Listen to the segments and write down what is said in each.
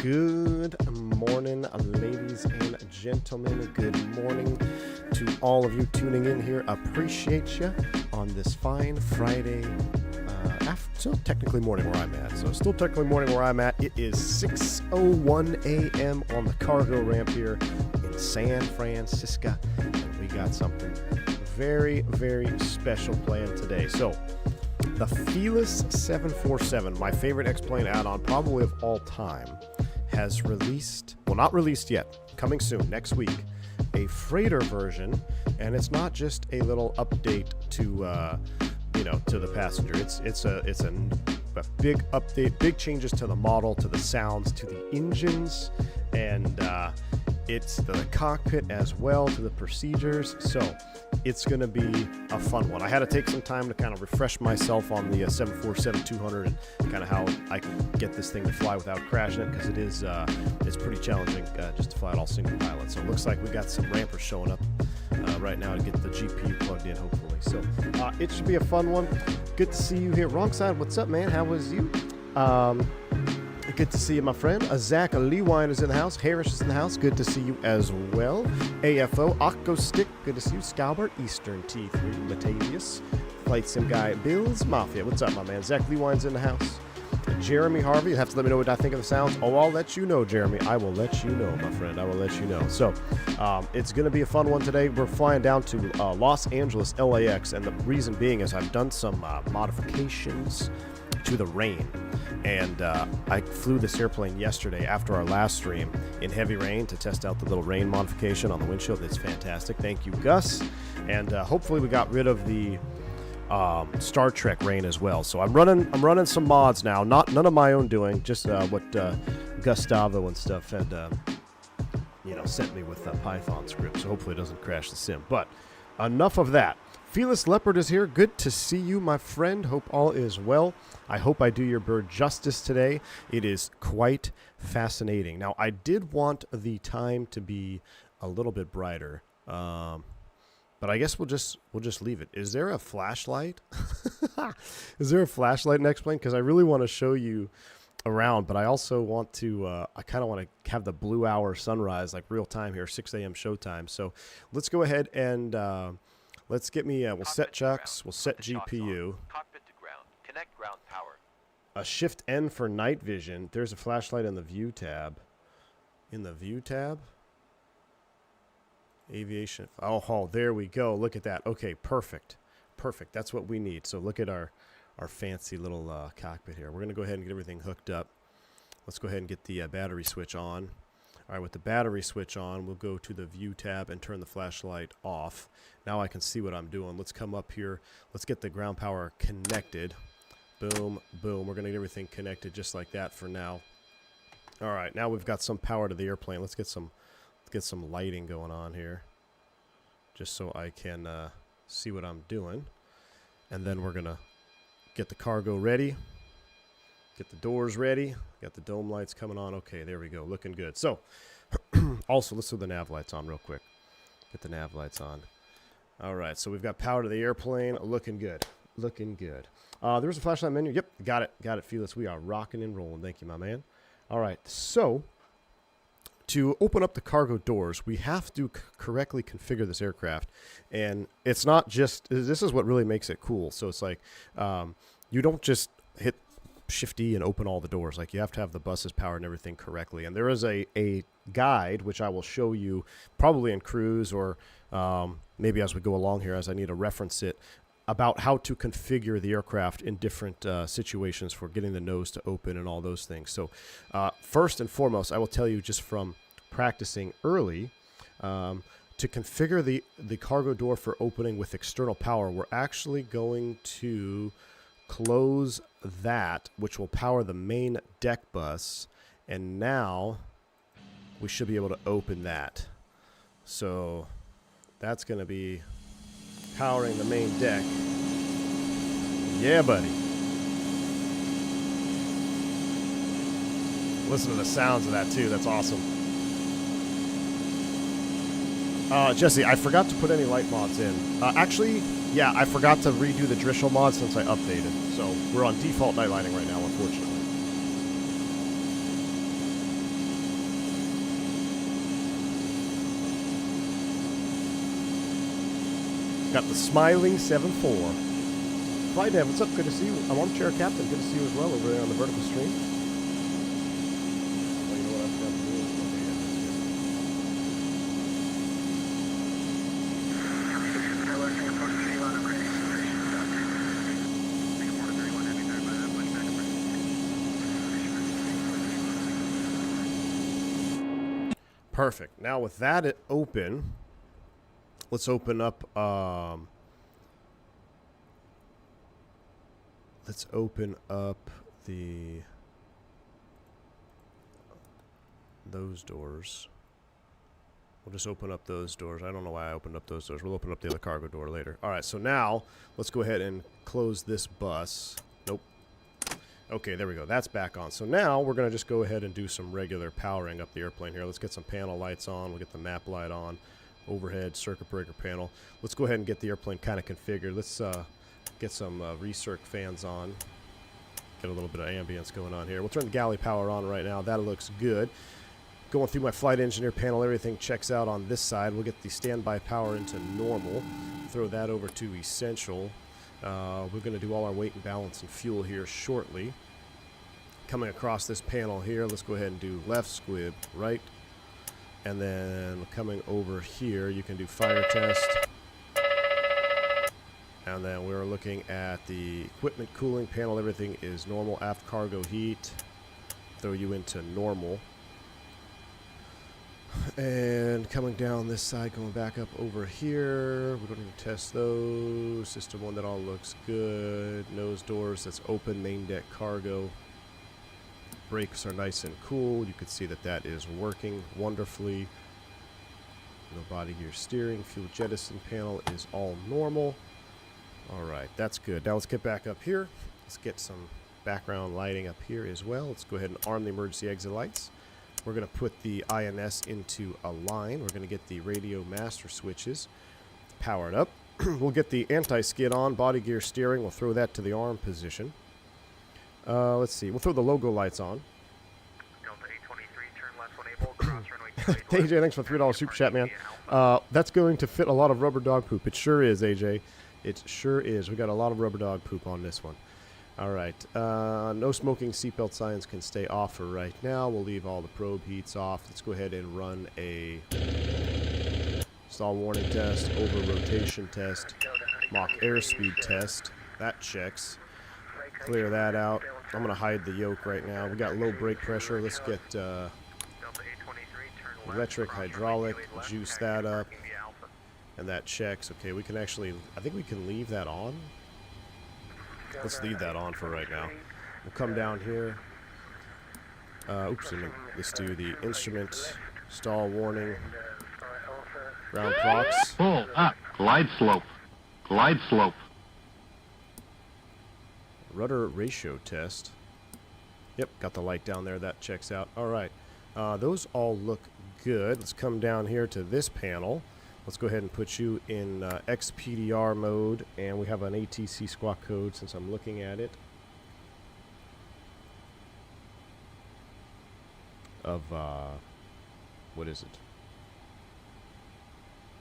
Good morning, ladies and gentlemen. Good morning to all of you tuning in here. Appreciate you on this fine Friday. Still technically morning where I'm at. It is 6:01 a.m. on the cargo ramp here in San Francisco, and we got something very, very special planned today. So, the Felis 747, my favorite X-plane add-on probably of all time, has released, well, not released yet, coming soon, next week, a freighter version, and it's not just a little update to, to the passenger. It's a big update, big changes to the model, to the sounds, to the engines, and it's the cockpit as well, to the procedures. So it's going to be a fun one. I had to take some time to kind of refresh myself on the 747-200 and kind of how I can get this thing to fly without crashing it, because it's pretty challenging just to fly it all single pilot. So it looks like we got some rampers showing up right now to get the GPU plugged in, hopefully. So it should be a fun one. Good to see you here. Wrong side, what's up, man? How was you? Good to see you, my friend. Zach Lewine is in the house. Harris is in the house. Good to see you as well. AFO, Octo Stick. Good to see you. Scalbert, Eastern T3, Latavius, Flight Sim Guy, Bills Mafia. What's up, my man? Zach Lewine's in the house. Jeremy Harvey, you have to let me know what I think of the sounds. Oh, I'll let you know, Jeremy. I will let you know, my friend. I will let you know. So, it's going to be a fun one today. We're flying down to Los Angeles LAX, and the reason being is I've done some modifications to the rain. And I flew this airplane yesterday after our last stream in heavy rain to test out the little rain modification on the windshield. It's fantastic. Thank you, Gus. And hopefully we got rid of the Star Trek rain as well. So I'm running some mods now. None of my own doing, just what Gustavo and stuff had sent me with Python script. So hopefully it doesn't crash the sim. But enough of that. Felis Leopard is here. Good to see you, my friend. Hope all is well. I hope I do your bird justice today. It is quite fascinating. Now, I did want the time to be a little bit brighter, but I guess we'll just leave it. Is there a flashlight? Is there a flashlight in X-Plane? Because I really want to show you around, but I also want to, I kind of want to have the blue hour sunrise, like real time here, 6 a.m. showtime. So let's go ahead and let's get me, we'll set chucks, we'll set GPU. Cockpit to ground. Connect ground power. A shift N for night vision. There's a flashlight in the view tab. In the view tab? Aviation. Oh, there we go. Look at that. Okay, perfect. Perfect. That's what we need. So look at our fancy little cockpit here. We're going to go ahead and get everything hooked up. Let's go ahead and get the battery switch on. All right, with the battery switch on, we'll go to the view tab and turn the flashlight off. Now I can see what I'm doing. Let's come up here. Let's get the ground power connected. Boom, boom. We're going to get everything connected just like that for now. All right, now we've got some power to the airplane. Let's get some lighting going on here, just so I can see what I'm doing. And then we're going to get the cargo ready. Get the doors ready. Got the dome lights coming on. Okay, there we go. Looking good. So, also, let's throw the nav lights on real quick. Get the nav lights on. All right, so we've got power to the airplane. Looking good. Looking good. There's a flashlight menu. Yep, got it. Got it, Felis. We are rocking and rolling. Thank you, my man. All right, so to open up the cargo doors, we have to correctly configure this aircraft. And it's not just, this is what really makes it cool. So it's like, you don't just hit Shift E and open all the doors. Like, you have to have the buses powered and everything correctly. And there is a guide, which I will show you probably in cruise or maybe as we go along here, as I need to reference it, about how to configure the aircraft in different situations for getting the nose to open and all those things. So first and foremost, I will tell you just from practicing early, to configure the cargo door for opening with external power, we're actually going to close that, which will power the main deck bus, and now we should be able to open that. So that's going to be powering the main deck. Yeah, buddy. Listen to the sounds of that too. That's awesome. Jesse, I forgot to put any light mods in. Actually, yeah, I forgot to redo the Drischel mod since I updated. So we're on default night lighting right now, unfortunately. Got the smiling 7-4. Flight Dev, what's up? Good to see you. I'm Armchair Captain. Good to see you as well over there on the vertical stream. Oh, you know what I forgot to do? Perfect. Now with that open, let's open up those doors. We'll just open up those doors. I don't know why I opened up those doors. We'll open up the other cargo door later. All right, so now let's go ahead and close this bus. Nope. Okay, there we go. That's back on. So now we're going to just go ahead and do some regular powering up the airplane here. Let's get some panel lights on. We'll get the map light on. Overhead circuit breaker panel. Let's go ahead and get the airplane kind of configured. Let's get some recirc fans on. Get a little bit of ambience going on here. We'll turn the galley power on right now. That looks good. Going through my flight engineer panel, everything checks out on this side. We'll get the standby power into normal. Throw that over to essential. We're going to do all our weight and balance and fuel here shortly. Coming across this panel here, let's go ahead and do left squib, right. And then coming over here, you can do fire test. And then we're looking at the equipment cooling panel. Everything is normal. Aft cargo heat. Throw you into normal. And coming down this side, going back up over here. We don't need to test those. System 1, that all looks good. Nose doors, that's open. Main deck cargo. Brakes are nice and cool. You can see that that is working wonderfully. No body gear steering. Fuel jettison panel is all normal. Alright, that's good. Now let's get back up here. Let's get some background lighting up here as well. Let's go ahead and arm the emergency exit lights. We're going to put the INS into a line. We're going to get the radio master switches powered up. We'll get the anti-skid on, body gear steering. We'll throw that to the arm position. Let's see. We'll throw the logo lights on. Delta 823, turn left when able, cross runway 28 AJ, thanks for the $3 super chat, man. That's going to fit a lot of rubber dog poop. It sure is, AJ. It sure is. We got a lot of rubber dog poop on this one. All right. No smoking seatbelt signs can stay off for right now. We'll leave all the probe heats off. Let's go ahead and run a stall warning test, over rotation test, Mach airspeed test. That checks. Clear that out. I'm going to hide the yoke right now. We got low brake pressure. Let's get electric, hydraulic, juice that up. And that checks. Okay, we can actually, I think we can leave that on. Let's leave that on for right now. We'll come down here. Let's do the instrument, stall warning, ground prox. Pull up, glide slope, glide slope. Rudder ratio test. Yep, got the light down there. That checks out. All right. Those all look good. Let's come down here to this panel. Let's go ahead and put you in XPDR mode, and we have an ATC squawk code since I'm looking at it. Of, what is it?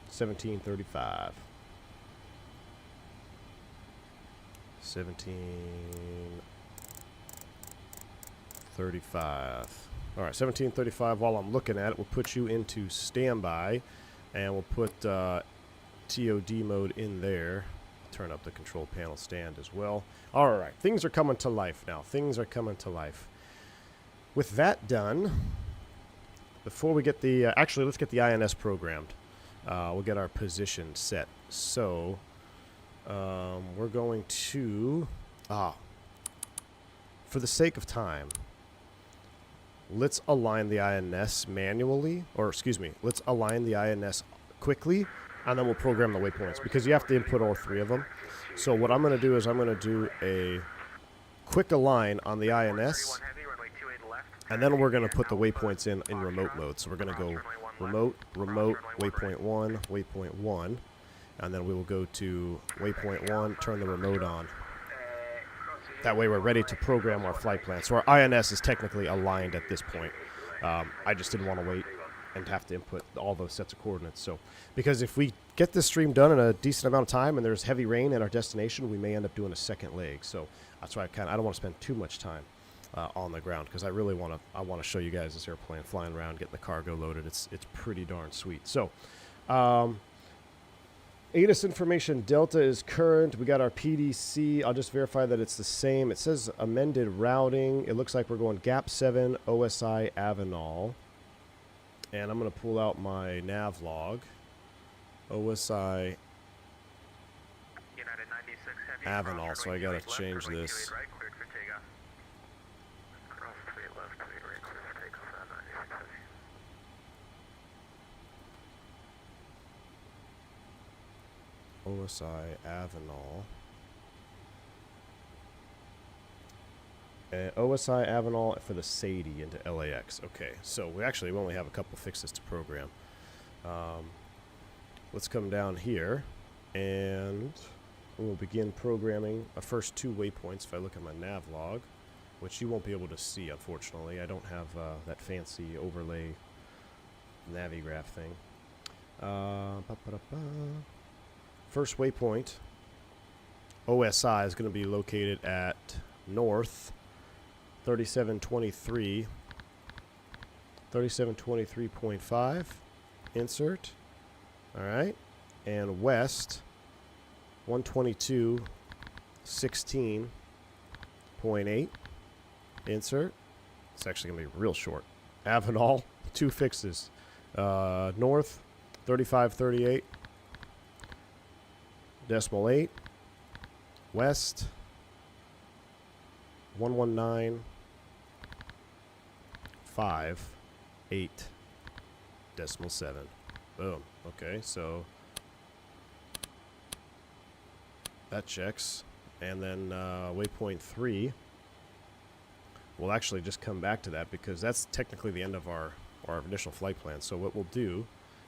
1735. 1735. All right, 1735. While I'm looking at it, we'll put you into standby. And we'll put TOD mode in there. Turn up the control panel stand as well. All right, things are coming to life now. Things are coming to life. With that done, before we get the... actually, let's get the INS programmed. We'll get our position set. So, we're going to... for the sake of time, let's align the INS manually, or excuse me, let's align the INS quickly, and then we'll program the waypoints, because you have to input all three of them. So what I'm going to do is I'm going to do a quick align on the INS, and then we're going to put the waypoints in remote mode. So we're going to go remote, waypoint 1, waypoint 1, and then we will go to waypoint 1, turn the remote on. That way we're ready to program our flight plan. So our INS is technically aligned at this point. I just didn't want to wait. and have to input all those sets of coordinates. So, because if we get this stream done in a decent amount of time and there's heavy rain at our destination, we may end up doing a second leg. So that's why I don't want to spend too much time on the ground, because I really want to show you guys this airplane flying around, getting the cargo loaded. It's pretty darn sweet. So, ATIS information Delta is current. We got our PDC. I'll just verify that it's the same. It says amended routing. It looks like we're going Gap 7 OSI Avenal. And I'm going to pull out my nav log. OSI United 96 Heavy. Avenal, so I got to change this. Right, cleared for takeoff. Cross 28 left, 28 right, cleared for takeoff at 96 Heavy. OSI Avenal. OSI Avenal for the Sadie into LAX. Okay, so we only have a couple fixes to program. Let's come down here, and we'll begin programming our first 2 waypoints. If I look at my nav log, which you won't be able to see, unfortunately. I don't have that fancy overlay navigraph thing. First waypoint, OSI, is going to be located at north 3723, 3723.5, insert, all right, and west 122.16.8, insert. It's actually going to be real short. Avenal, 2 fixes, north 3538, decimal 8, west 119.58, decimal 7. Boom. Okay, so that checks. And then waypoint 3, we'll actually just come back to that because that's technically the end of our initial flight plan. So what we'll do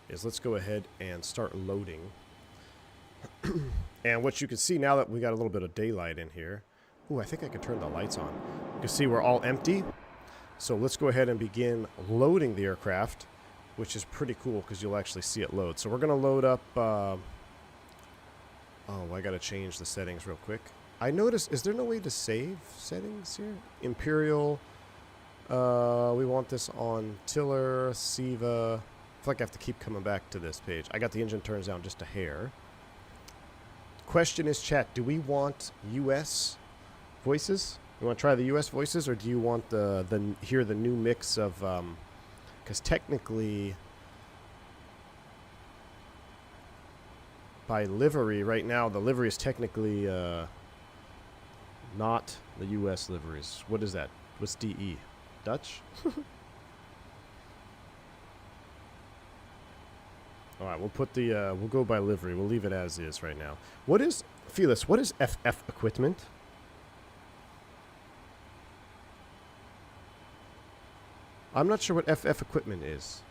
is let's go ahead and start loading. And what you can see now that we got a little bit of daylight in here. Ooh, I think I can turn the lights on. You can see we're all empty. So let's go ahead and begin loading the aircraft, which is pretty cool because you'll actually see it load. So we're going to load up... oh, I got to change the settings real quick. I noticed... Is there no way to save settings here? Imperial. We want this on Tiller, Siva. I feel like I have to keep coming back to this page. I got the engine turns down just a hair. Question is, chat, do we want US voices? You want to try the US voices, or do you want hear the new mix of because technically by livery right now the livery is technically not the US liveries. What is that? What's DE? Dutch? All right, we'll put the we'll go by livery. We'll leave it as is right now. What is Felis? What is FF equipment? I'm not sure what FF equipment is.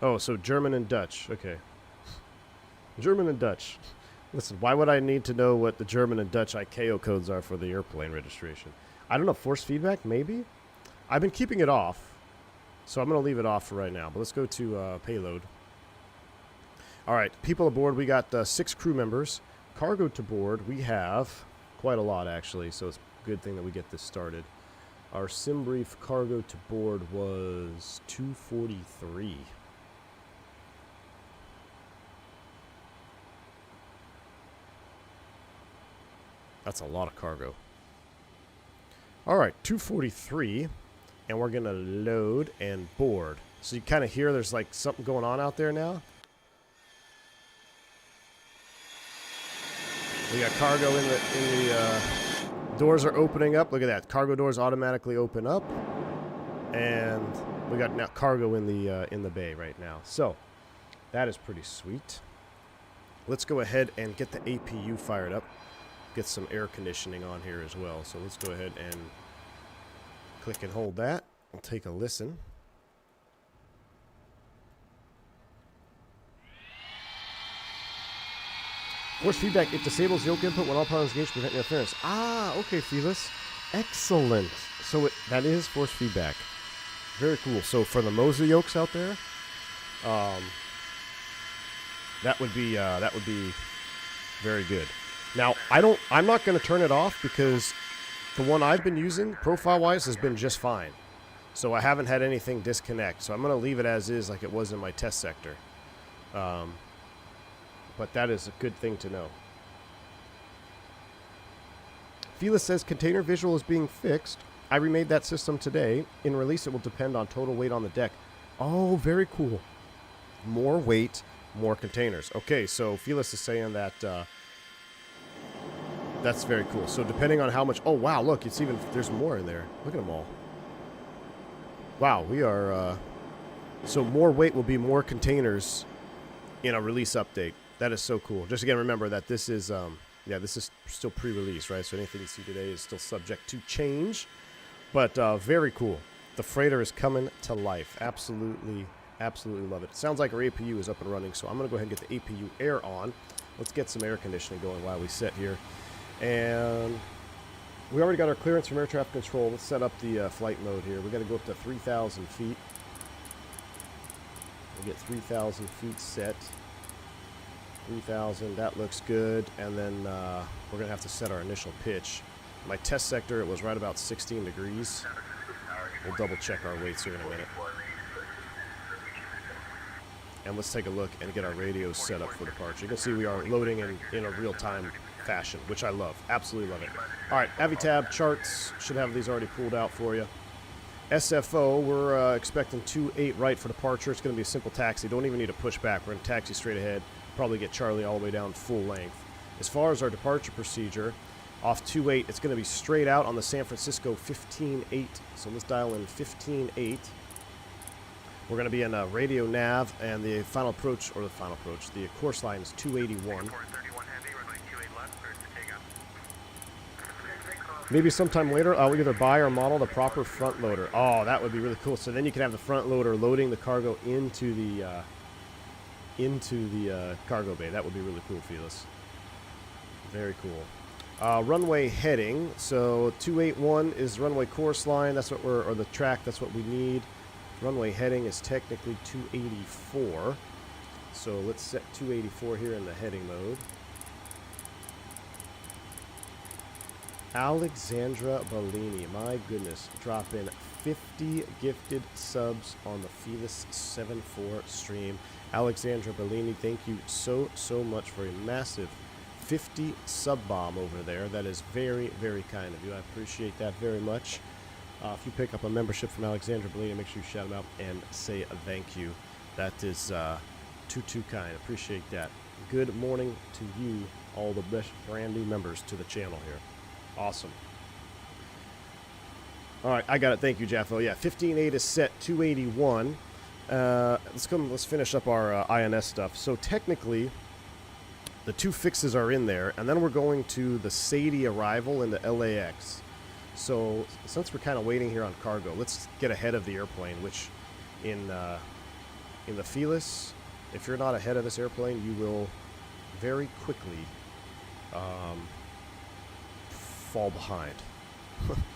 Oh, so German and Dutch. Okay. German and Dutch. Listen, why would I need to know what the German and Dutch ICAO codes are for the airplane registration? I don't know. Force feedback, maybe? I've been keeping it off. So I'm going to leave it off for right now. But let's go to payload. All right, people aboard. We got 6 crew members. Cargo to board, we have quite a lot, actually. So it's a good thing that we get this started. Our sim brief cargo to board was 243. That's a lot of cargo. All right, 243. And we're going to load and board. So you kind of hear there's like something going on out there now. We got cargo in the doors are opening up. Look at that. Cargo doors automatically open up. And we got now cargo in the bay right now. So that is pretty sweet. Let's go ahead and get the APU fired up. Get some air conditioning on here as well. So let's go ahead and click and hold that. We'll take a listen. Force feedback. It disables yoke input when all pilots engaged to prevent interference. Ah, okay, Felis. Excellent. So that is force feedback. Very cool. So for the Moza yokes out there, that would be very good. Now I'm not going to turn it off because the one I've been using profile-wise has been just fine. So I haven't had anything disconnect. So I'm going to leave it as is, like it was in my test sector. But that is a good thing to know. Felis says container visual is being fixed. I remade that system today. In release, it will depend on total weight on the deck. Oh, very cool. More weight, more containers. Okay, so Felis is saying that that's very cool. So depending on how much... Oh, wow, look, it's even... There's more in there. Look at them all. Wow, we are... so more weight will be more containers in a release update. That is so cool. Just again, remember that this is... yeah, this is still pre-release, right? So anything you see today is still subject to change. But very cool. The freighter is coming to life. Absolutely, absolutely love it. Sounds like our APU is up and running, so I'm going to go ahead and get the APU air on. Let's get some air conditioning going while we sit here. And we already got our clearance from air traffic control. Let's set up the flight mode here. We've got to go up to 3,000 feet. We'll get 3,000 feet set. 3,000, that looks good. And then we're going to have to set our initial pitch. My test sector, it was right about 16 degrees. We'll double check our weights here in a minute. And let's take a look and get our radios set up for departure. You can see we are loading in a real-time fashion, which I love. Absolutely love it. All right, Avitab charts should have these already pulled out for you. SFO, we're expecting 28 right for departure. It's going to be a simple taxi. Don't even need to push back. We're going to taxi straight ahead. Probably get Charlie all the way down full length. As far as our departure procedure, off 28, it's going to be straight out on the San Francisco 15-8. So let's dial in 15-8. We're going to be in radio nav, and the final approach, the course line is 281. Maybe sometime later, I'll either buy or model the proper front loader. Oh, that would be really cool. So then you can have the front loader loading the cargo into the cargo bay. That would be really cool, Felis. Very cool. Runway heading. So 281 is runway course line. That's what or the track. That's what we need. Runway heading is technically 284. So let's set 284 here in the heading mode. Alexandra Bellini, my goodness, drop in 50 gifted subs on the Felis 7-4 stream. Alexandra Bellini, thank you so much for a massive 50 sub bomb over there. That is very, very kind of you. I appreciate that very much. If you pick up a membership from Alexandra Bellini, make sure you shout him out and say a thank you. That is too kind. Appreciate that. Good morning to you, all the best brand new members to the channel here. Awesome. All right, I got it. Thank you, Jaffo. Yeah, 15.8 is set. 281. Let's finish up our INS stuff. So technically, the two fixes are in there, and then we're going to the Sadie arrival into LAX. So since we're kind of waiting here on cargo, let's get ahead of the airplane. Which, in the Felis, if you're not ahead of this airplane, you will very quickly fall behind.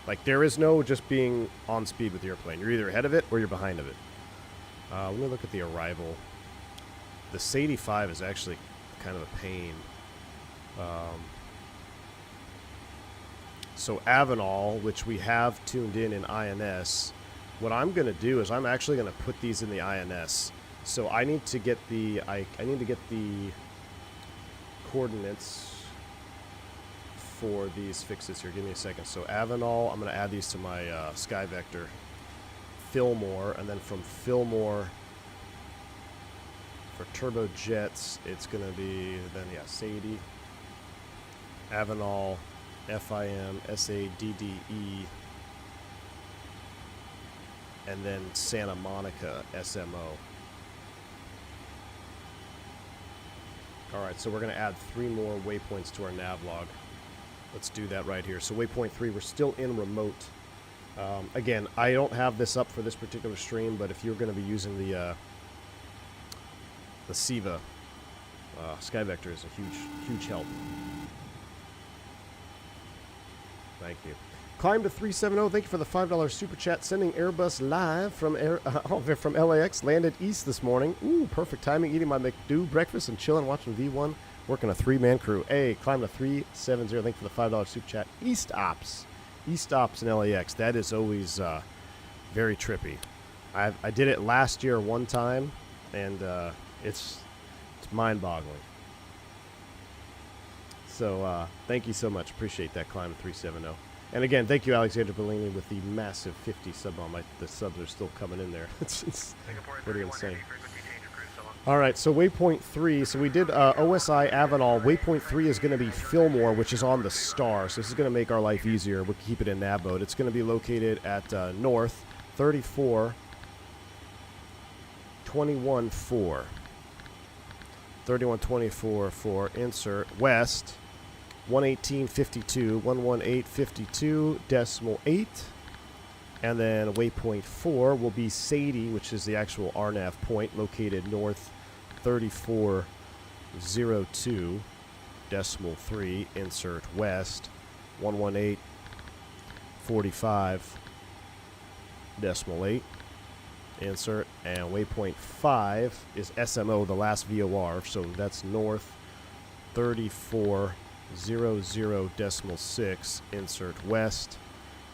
Like, there is no just being on speed with the airplane. You're either ahead of it or you're behind of it. Let me look at the arrival. The Sadie 5 is actually kind of a pain. So Avenal, which we have tuned in INS, what I'm going to do is I'm actually going to put these in the INS. So I need to get the I need to get the coordinates for these fixes here. Give me a second. So Avenal, I'm going to add these to my Sky Vector. Fillmore, and then from Fillmore for turbojets, it's going to be then Sadie, Avenal, FIM, SADDE, and then Santa Monica, SMO. Alright, so we're going to add 3 more waypoints to our nav log. Let's do that right here. So waypoint 3, we're still in remote. Again, I don't have this up for this particular stream, but if you're going to be using the SIVA, Sky Vector is a huge help. Thank you. Climb to 370. Thank you for the $5 super chat. Sending Airbus live from from LAX. Landed east this morning. Ooh, perfect timing. Eating my McDo breakfast and chilling, watching V1. Working a 3-man crew. Hey, climb to 370. Thank you for the $5 super chat. East Ops in LAX. That is always very trippy. I did it last year one time, and it's mind-boggling. So thank you so much. Appreciate that climb to 370. And again, thank you, Alexander Bellini, with the massive 50 sub on. The subs are still coming in there. It's pretty insane. All right, so waypoint 3. So we did OSI Avenal. Waypoint 3 is going to be Fillmore, which is on the star. So this is going to make our life easier. We can keep it in nav mode. It's going to be located at north 34 21.4. 3124.4. Insert west 118.52. 118.52.8. And then waypoint 4 will be Sadie, which is the actual RNAV point, located north 3402.3. Insert west 118.45.8. Insert. And waypoint 5 is SMO, the last VOR, so that's north 3400.6. Insert west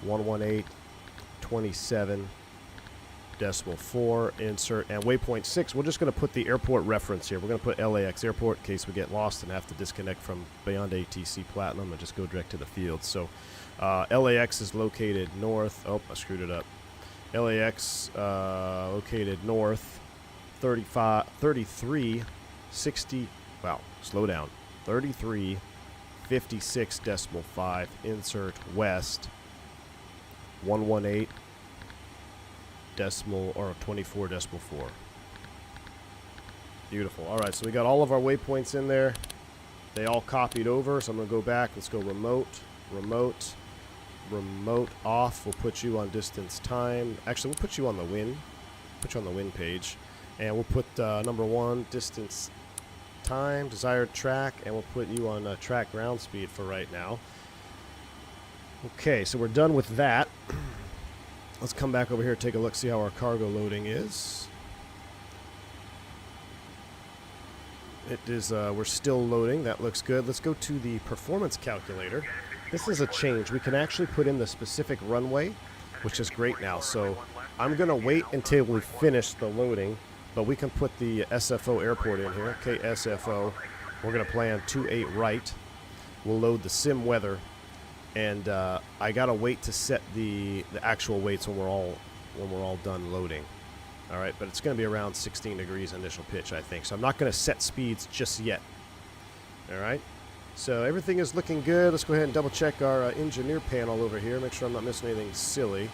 118.27.4. Insert. And waypoint 6, we're just going to put the airport reference here. We're going to put LAX airport in case we get lost and have to disconnect from beyond ATC Platinum and just go direct to the field. So LAX is located north. Oh, I screwed it up. LAX located north 3360. Wow, slow down. 3356.5. Insert west 118 decimal or 24.4. Beautiful. All right, so we got all of our waypoints in there. They all copied over, so I'm going to go back. Let's go remote off. We'll put you on distance time. Actually, we'll put you on the win. Put you on the win page. And we'll put number 1, distance time, desired track, and we'll put you on track ground speed for right now. Okay, so we're done with that. Let's come back over here and take a look, see how our cargo loading is. It is, we're still loading. That looks good. Let's go to the performance calculator. This is a change. We can actually put in the specific runway, which is great now. So I'm going to wait until we finish the loading, but we can put the SFO airport in here. Okay, SFO. We're going to plan 28 right. We'll load the sim weather. And I gotta wait to set the actual weights when we're all done loading. All right, but it's gonna be around 16 degrees initial pitch, I think. So I'm not gonna set speeds just yet. All right, so everything is looking good. Let's go ahead and double check our engineer panel over here. Make sure I'm not missing anything silly.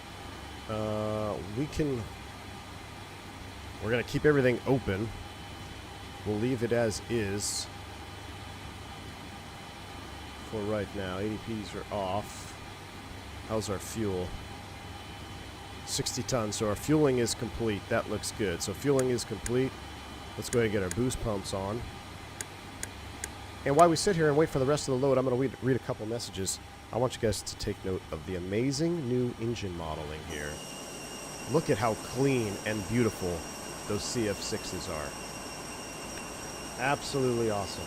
We're gonna keep everything open. We'll leave it as is. For right now, ADPs are off. How's our fuel? 60 tons, so our fueling is complete. That looks good. So fueling is complete. Let's go ahead and get our boost pumps on. And while we sit here and wait for the rest of the load, I'm going to read a couple messages. I want you guys to take note of the amazing new engine modeling here. Look at how clean and beautiful those CF6s are. Absolutely awesome.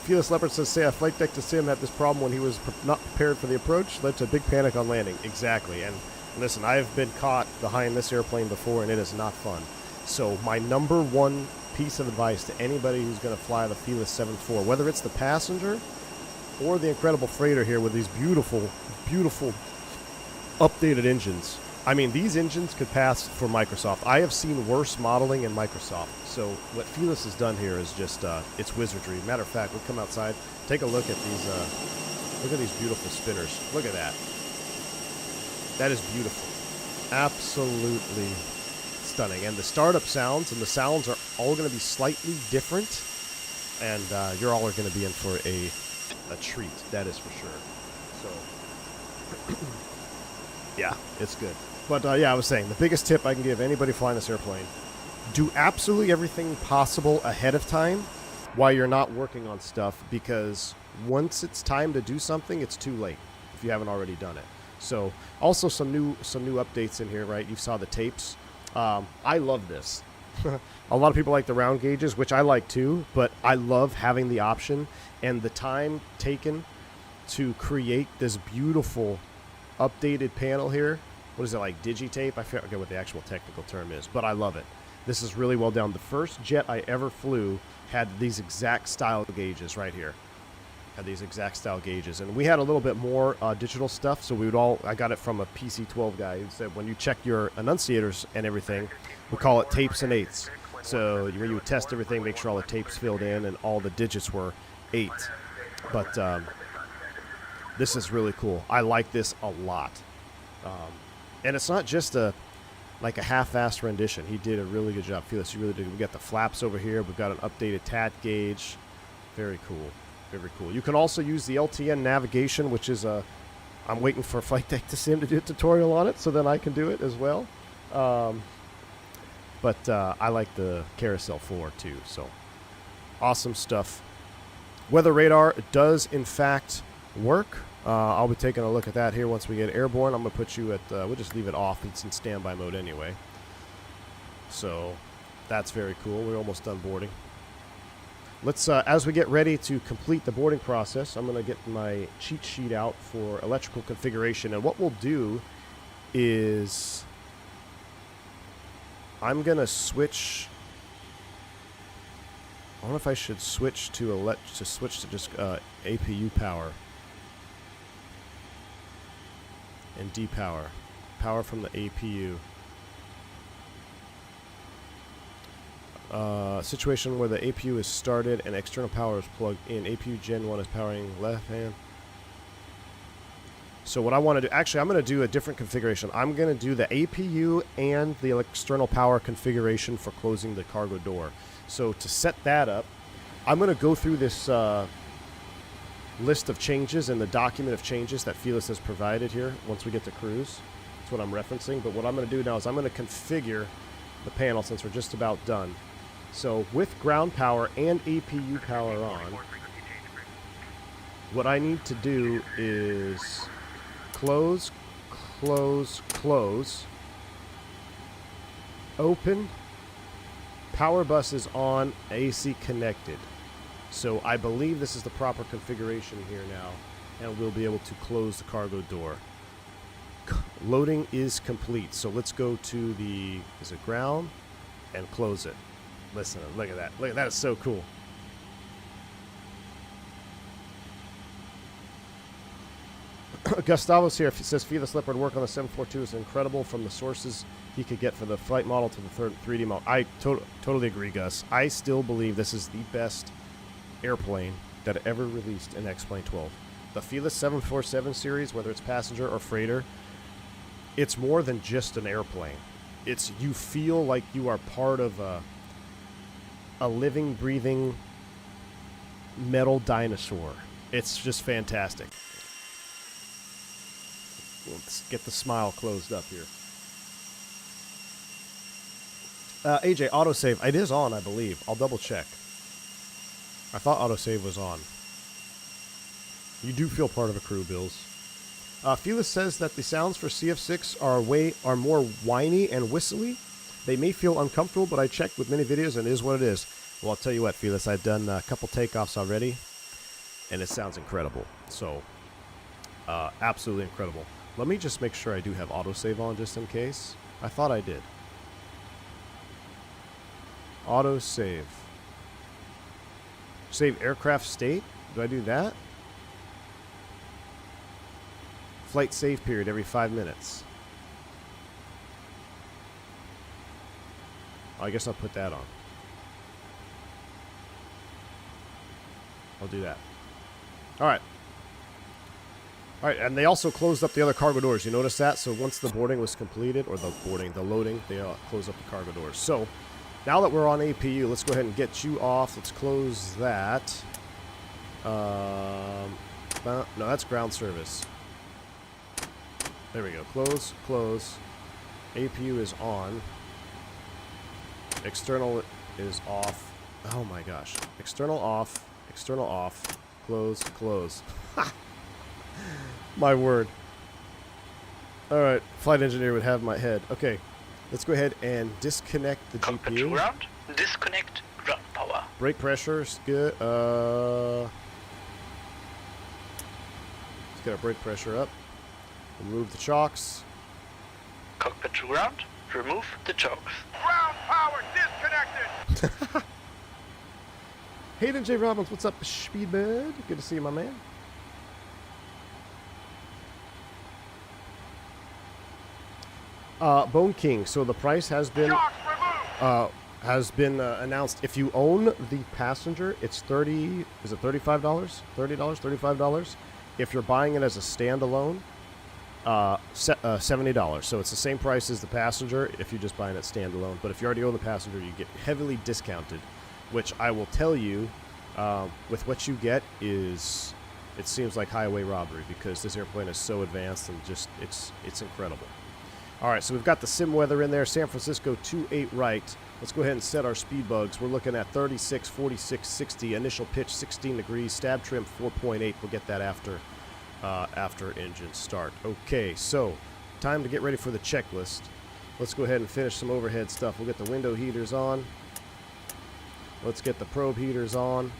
Felis Leopard says, say a flight deck to sim had this problem when he was not prepared for the approach, led to a big panic on landing. Exactly. And listen, I've been caught behind this airplane before, and it is not fun. So my number one piece of advice to anybody who's going to fly the Felis 7.4, whether it's the passenger or the incredible freighter here with these beautiful, beautiful updated engines. I mean, these engines could pass for Microsoft. I have seen worse modeling in Microsoft. So what Felis has done here is just, it's wizardry. Matter of fact, we'll come outside, take a look at these beautiful spinners. Look at that. That is beautiful. Absolutely stunning. And the startup sounds, and the sounds are all going to be slightly different. And you're all going to be in for a treat. That is for sure. So, yeah, it's good. But yeah, I was saying, the biggest tip I can give anybody flying this airplane, do absolutely everything possible ahead of time while you're not working on stuff, because once it's time to do something, it's too late if you haven't already done it. So also some new updates in here, right? You saw the tapes. I love this. A lot of people like the round gauges, which I like too, but I love having the option and the time taken to create this beautiful updated panel here. What is it, like digitape? I forget what the actual technical term is, but I love it. This is really well done. The first jet I ever flew had these exact style gauges right here. Had these exact style gauges, and we had a little bit more digital stuff, so we would all, I got it from a PC-12 guy who said when you check your enunciators and everything, we call it tapes and eighths. So when you would test everything, make sure all the tapes filled in and all the digits were 8. But this is really cool. I like this a lot. And it's not just like a half-assed rendition. He did a really good job. Felis, you really did. We got the flaps over here. We've got an updated TAT gauge. Very cool. Very cool. You can also use the LTN navigation, which is I'm waiting for Flight Deck to Sim to do a tutorial on it, so then I can do it as well. But I like the Carousel 4 too, so awesome stuff. Weather radar does in fact work. I'll be taking a look at that here once we get airborne. I'm going to put you at, we'll just leave it off. It's in standby mode anyway. So that's very cool. We're almost done boarding. Let's, as we get ready to complete the boarding process, I'm going to get my cheat sheet out for electrical configuration. And what we'll do is I'm going to switch. I wonder if I should switch to just APU power and depower. Power from the APU. Situation where the APU is started and external power is plugged in. APU Gen 1 is powering left hand. So what I want to do, actually I'm going to do a different configuration. I'm going to do the APU and the external power configuration for closing the cargo door. So to set that up, I'm going to go through this list of changes and the document of changes that Felis has provided here once we get to cruise. That's what I'm referencing. But what I'm going to do now is I'm going to configure the panel since we're just about done. So with ground power and APU power on, what I need to do is close, close, close, open, power bus is on, AC connected. So I believe this is the proper configuration here now, and we'll be able to close the cargo door. Loading is complete, so let's go to the, is it ground, and close it. Listen, look at that. Look at that, it's so cool. Gustavo's here. Says Felis Leopard work on the 742 is incredible from the sources he could get for the flight model to the 3D model. I totally agree, Gus. I still believe this is the best airplane that ever released an X-Plane 12. The Felis 747 series, whether it's passenger or freighter, it's more than just an airplane. It's, you feel like you are part of a living, breathing metal dinosaur. It's just fantastic. Let's get the smile closed up here. AJ, autosave. It is on, I believe. I'll double check. I thought autosave was on. You do feel part of a crew, Bills. Felis says that the sounds for CF6 are more whiny and whistly. They may feel uncomfortable, but I checked with many videos and it is what it is. Well, I'll tell you what, Felis, I've done a couple takeoffs already, and it sounds incredible. So, absolutely incredible. Let me just make sure I do have autosave on just in case. I thought I did. Autosave. Save aircraft state? Do I do that? Flight save period every 5 minutes. I guess I'll put that on. I'll do that. Alright. Alright, and they also closed up the other cargo doors. You notice that? So once the boarding was completed, or the loading, they closed up the cargo doors. So, now that we're on APU, let's go ahead and get you off. Let's close that. No, that's ground service. There we go. Close, close. APU is on. External is off. Oh my gosh. External off. External off. Close, close. Ha! My word. All right, flight engineer would have my head. Okay, let's go ahead and disconnect the Cockpit GPU. ground. Disconnect ground power. Brake pressure is good. Let's get our brake pressure up. Remove the chocks. Cockpit to ground. Remove the chokes. Ground power disconnected! Hayden J. Robbins, what's up, Speedbird? Good to see you, my man. Bone King. So the price has been announced. If you own the passenger, it's $30. Is it $35? $30? $35. If you're buying it as a standalone, $70. So it's the same price as the passenger if you're just buying it standalone. But if you already own the passenger, you get heavily discounted, which I will tell you, with what you get is, it seems like highway robbery because this airplane is so advanced and just it's incredible. All right, so we've got the sim weather in there. San Francisco 28 right. Let's go ahead and set our speed bugs. We're looking at 36, 46, 60. Initial pitch 16 degrees. Stab trim 4.8. We'll get that after engine start. Okay, so time to get ready for the checklist. Let's go ahead and finish some overhead stuff. We'll get the window heaters on. Let's get the probe heaters on.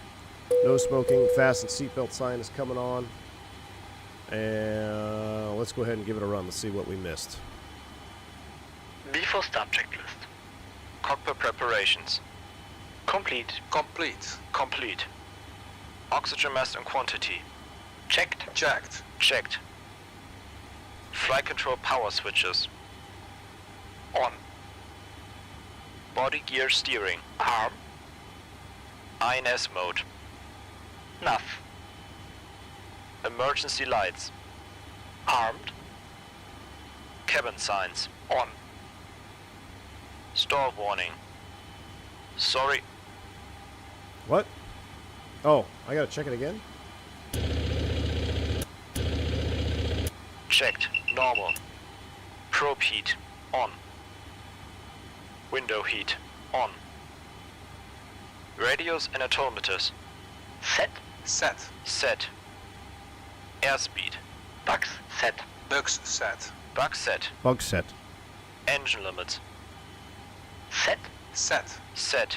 No smoking. Fasten seatbelt sign is coming on. And let's go ahead and give it a run. Let's see what we missed. Before start checklist. Cockpit preparations. Complete. Complete. Complete. Oxygen mass and quantity. Checked. Checked. Checked. Flight control power switches. On. Body gear steering. Arm. INS mode. Nav. Emergency lights. Armed. Cabin signs. On. Stall warning. Sorry. What? Oh, I gotta check it again? Checked. Normal. Probe heat. On. Window heat. On. Radios and altimeters. Set. Set. Set. Airspeed. Bugs set. Bugs set. Bug set. Bug set. Engine limits. Set. Set. Set.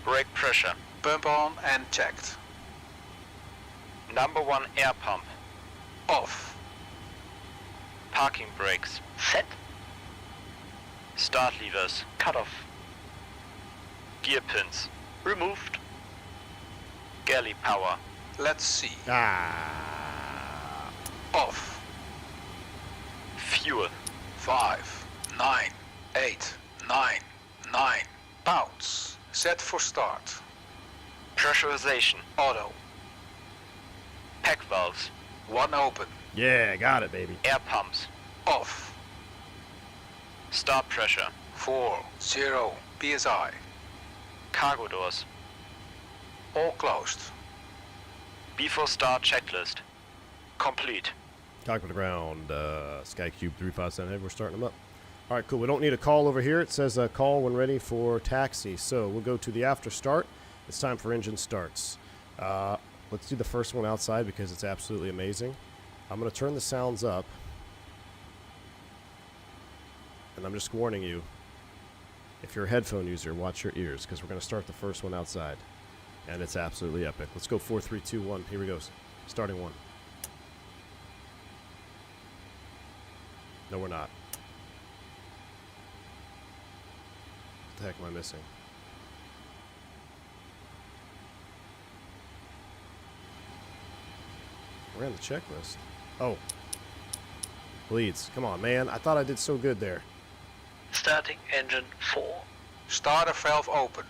Brake pressure. Pump on and checked. Number 1 air pump. Off. Parking brakes. Set. Start levers. Cut off. Gear pins. Removed. Galley power. Let's see. Ah. Off. Fuel. 5, 9, 8, 9, 9. Pounds. Set for start. Pressurization. Auto. Pack valves. 1 open. Yeah, got it, baby. Air pumps. Off. Start pressure. 4, 0 psi. Cargo doors. All closed. Before start checklist. Complete. Cockpit to ground, SkyCube 357 head. We're starting them up. All right, cool. We don't need a call over here. It says call when ready for taxi. So we'll go to the after start. It's time for engine starts. Let's do the first one outside because it's absolutely amazing. I'm going to turn the sounds up. And I'm just warning you, if you're a headphone user, watch your ears because we're going to start the first one outside. And it's absolutely epic. Let's go 4, 3, 2, 1. Here we go. Starting 1. No, we're not. What the heck am I missing? We're on the checklist. Oh. Bleeds. Come on, man. I thought I did so good there. Starting engine 4. Starter valve open.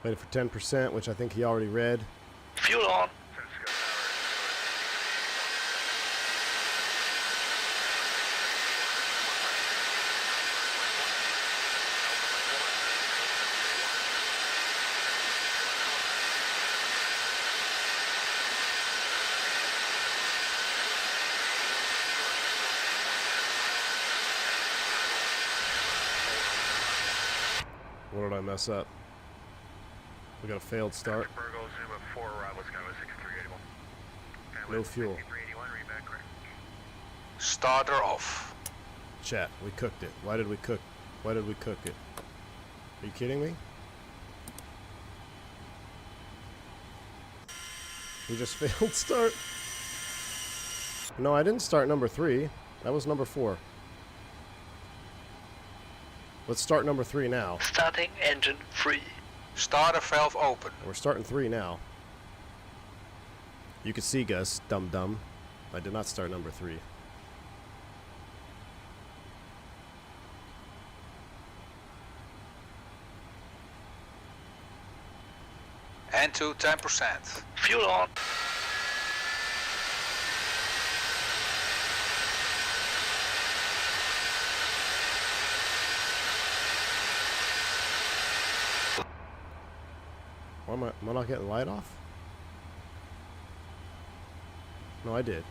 Waiting for 10%, which I think he already read. Fuel on. What did I mess up? We got a failed start. Virgo, zoom up 4, arrival Skyway 6381. No fuel. 6381, read back correct. Starter off. Chat, we cooked it. Why did we cook it? Are you kidding me? We just failed start. No, I didn't start number 3. That was number 4. Let's start number 3 now. Starting engine 3. Starter valve open. We're starting 3 now. You can see, Gus, dum-dum. I did not start number 3. N2 10%. Fuel on. Why am I not getting light off? No, I did.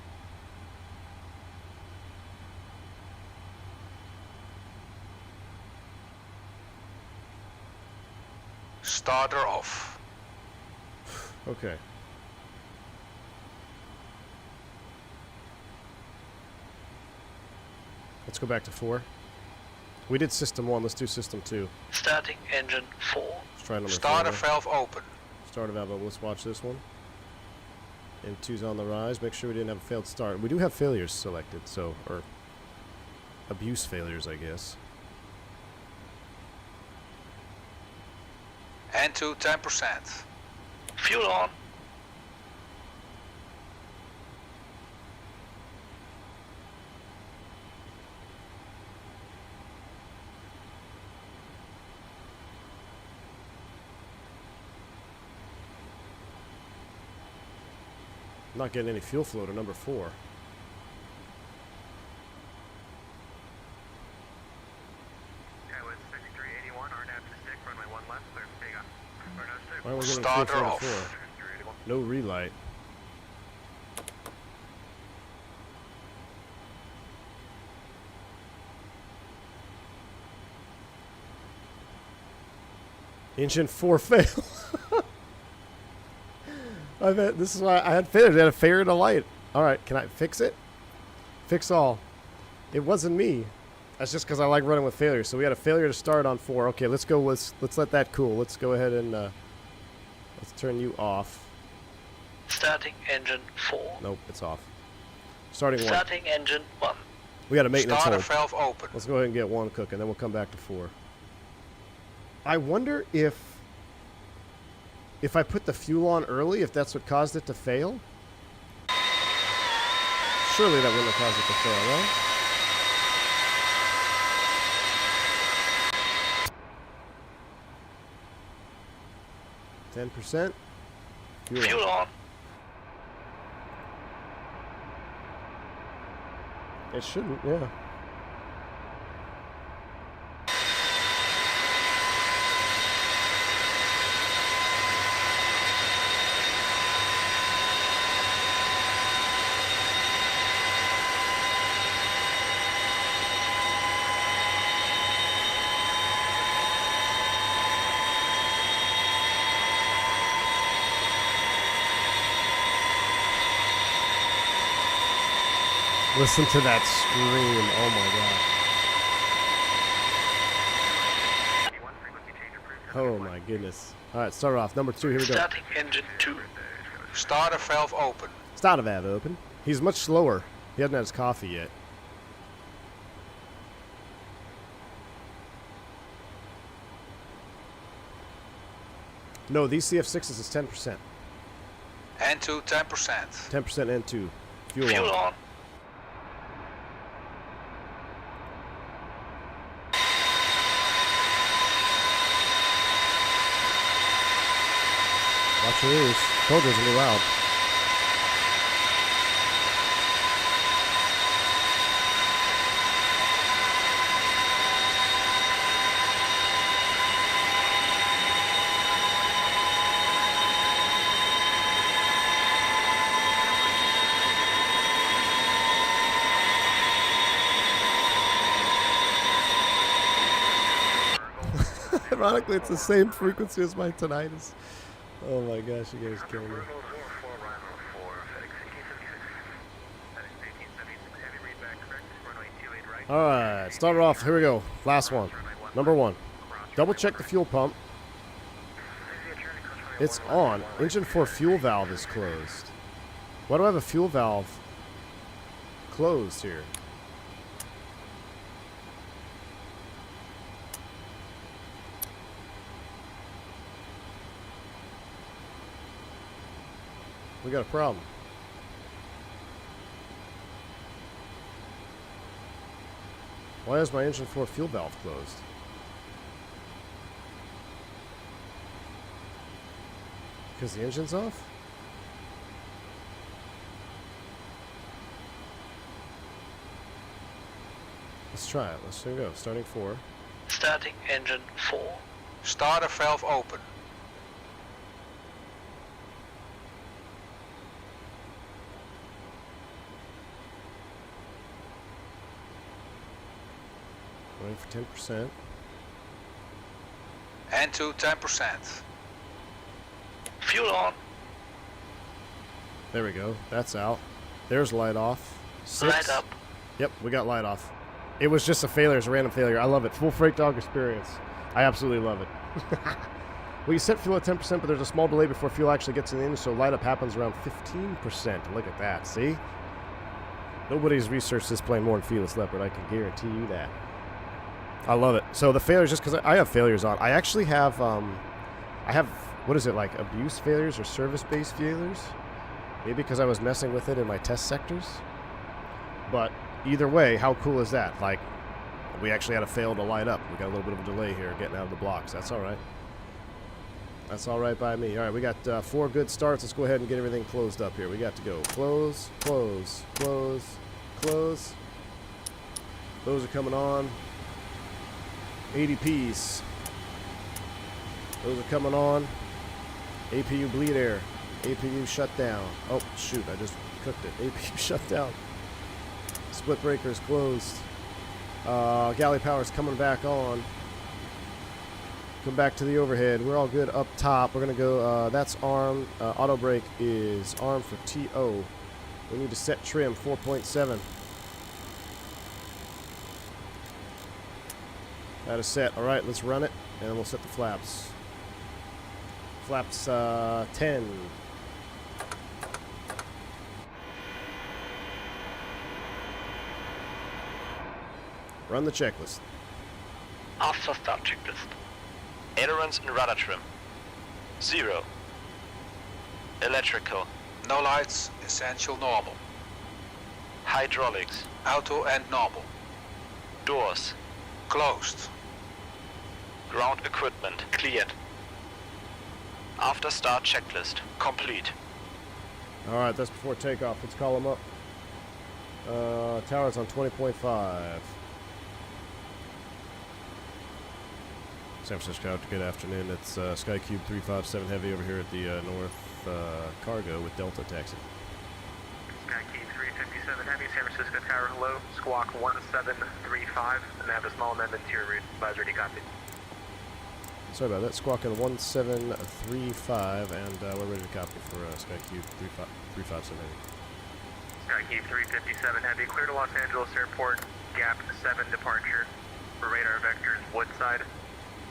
Starter off. Okay. Let's go back to 4. We did system 1. Let's do system 2. Starting engine 4. Let's try number Starter 4. valve open. Starter valve. Let's watch this one. And 2's on the rise. Make sure we didn't have a failed start. We do have failures selected, so, or abuse failures, I guess. N2 10%. Fuel on. Not getting any fuel flow to number 4. Skyway 6381, RNAV to stick, runway 1 left, clear for takeoff. Runway 6. Why are we getting Starter fuel flow off. to 4? 6381. No relight. Engine 4 fail. I bet this is why I had failures. I had a failure to light. All right, can I fix it? Fix all. It wasn't me. That's just because I like running with failures. So we had a failure to start on 4. Okay, let's go. Let's let that cool. Let's go ahead and let's turn you off. Starting engine 4. Nope, it's off. Starting 1. Starting engine 1. We got a maintenance Starter hold. valve open. Let's go ahead and get 1 cooking, then we'll come back to 4. I wonder if I put the fuel on early, if that's what caused it to fail. Surely that wouldn't have caused it to fail, right? 10%. Fuel on. It shouldn't, yeah. Listen to that scream. Oh my god. Oh my goodness. Alright, start off. Number 2, here we go. Starting engine 2. Starter valve open. Starter valve open. He's much slower. He hasn't had his coffee yet. No, these CF6s is 10%. N2 10%. 10% N2. Fuel Fuel on. on. Watch your ears. Toga's gonna be loud. Ironically, it's the same frequency as my tinnitus. Oh my gosh, you guys kill me. Alright, start it off. Here we go. Last one. Number 1. Double check the fuel pump. It's on. Engine 4 fuel valve is closed. Why do I have a fuel valve closed here? We got a problem. Why is my engine 4 fuel valve closed? Because the engine's off? Let's try it. Let's go. Starting 4. Starting engine 4. Starter valve open. Running for 10%. And to 10%. Fuel on. There we go. That's out. There's light off. 6. Light up. Yep, we got light off. It was just a failure. It's a random failure. I love it. Full freight dog experience. I absolutely love it. Well, you set fuel at 10%, but there's a small delay before fuel actually gets in the engine, so light up happens around 15%. Look at that. See? Nobody's researched this plane more than Felis Leopard. I can guarantee you that. I love it. So the failure is just because I have failures on. I actually have, what is it, like abuse failures or service-based failures? Maybe because I was messing with it in my test sectors. But either way, how cool is that? Like, we actually had a fail to light up. We got a little bit of a delay here getting out of the blocks. That's all right. That's all right by me. All right, we got 4 good starts. Let's go ahead and get everything closed up here. We got to go close, close, close, close. Those are coming on. ADPs. Those are coming on. APU bleed air. APU shut down. Oh, shoot, I just cooked it. APU shut down. Split breaker is closed. Galley power is coming back on. Come back to the overhead. We're all good up top. We're going to go, that's arm. Auto brake is arm for TO. We need to set trim 4.7. That is set. All right, let's run it, and then we'll set the flaps. Flaps 10. Run the checklist. After start checklist. Ailerons and rudder trim. 0. Electrical. No lights, essential normal. Hydraulics. Auto and normal. Doors. Closed. Ground equipment cleared. After start checklist complete. All right, that's before takeoff. Let's call them up. Tower's on 20.5. San Francisco, good afternoon. It's SkyCube 357 Heavy over here at the North Cargo with Delta Taxi. SkyCube 357 Heavy, San Francisco Tower, hello. Squawk 1735, and I have a small amendment to your route. Advisory to copy. Sorry about that. Squawking 1735, and we're ready to copy for SkyCube 357 Heavy. SkyCube 357 Heavy, clear to Los Angeles Airport, gap 7 departure. For radar vectors, Woodside.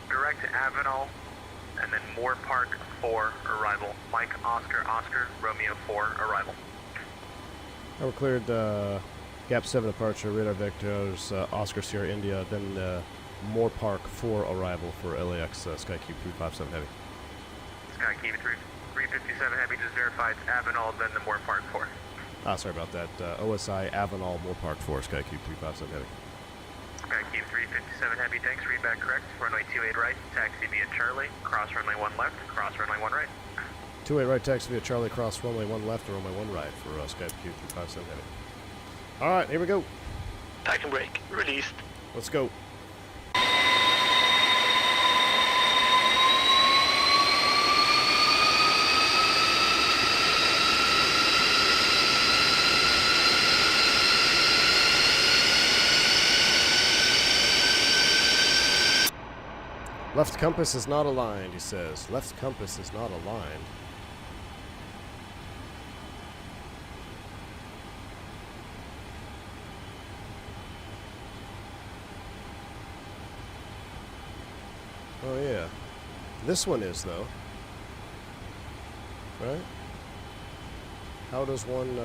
Direct Avenal, and then Moore Park 4 arrival. Mike Oscar Oscar, Romeo 4 arrival. We're cleared gap 7 departure, radar vectors, Oscar Sierra India, then Moore Park 4 arrival for LAX SkyCube 357 Heavy. SkyCube 357 Heavy, just verified Avenal, then the Moore Park 4. Sorry about that. OSI Avenal Moore Park 4, SkyCube 357 Heavy. SkyCube 357 Heavy, thanks, read back correct. Runway 28 right, taxi via Charlie, cross runway 1 left, cross runway 1 right. 28 right, taxi via Charlie, cross runway 1 left, or runway 1 right for SkyCube 357 Heavy. All right, here we go. Parking brake released. Let's go. Left compass is not aligned, he says. Left compass is not aligned. Oh yeah. This one is, though. Right? How does one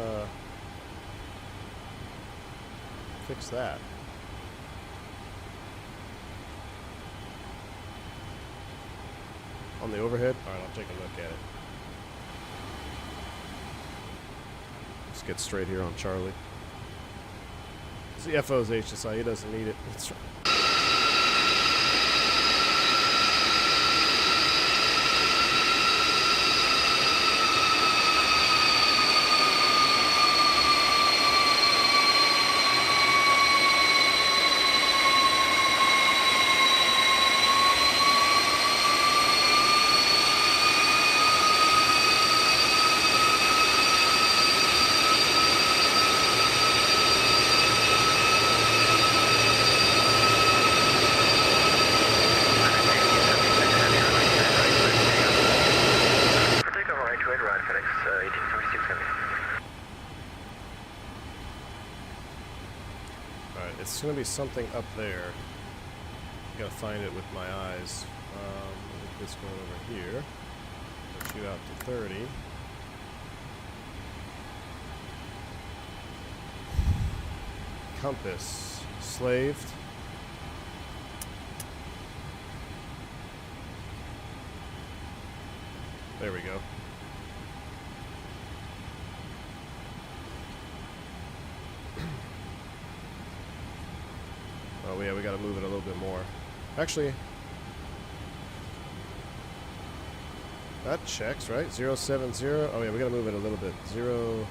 fix that? On the overhead? Alright, I'll take a look at it. Let's get straight here on Charlie. The FO's HSI, he doesn't need it. That's right. It's gonna be something up there. Gotta find it with my eyes. Get this going over here. Let's shoot out to 30. Compass slaved. There we go. Oh yeah, we gotta move it a little bit more. Actually, that checks, right? 070. Oh yeah, we gotta move it a little bit. 0.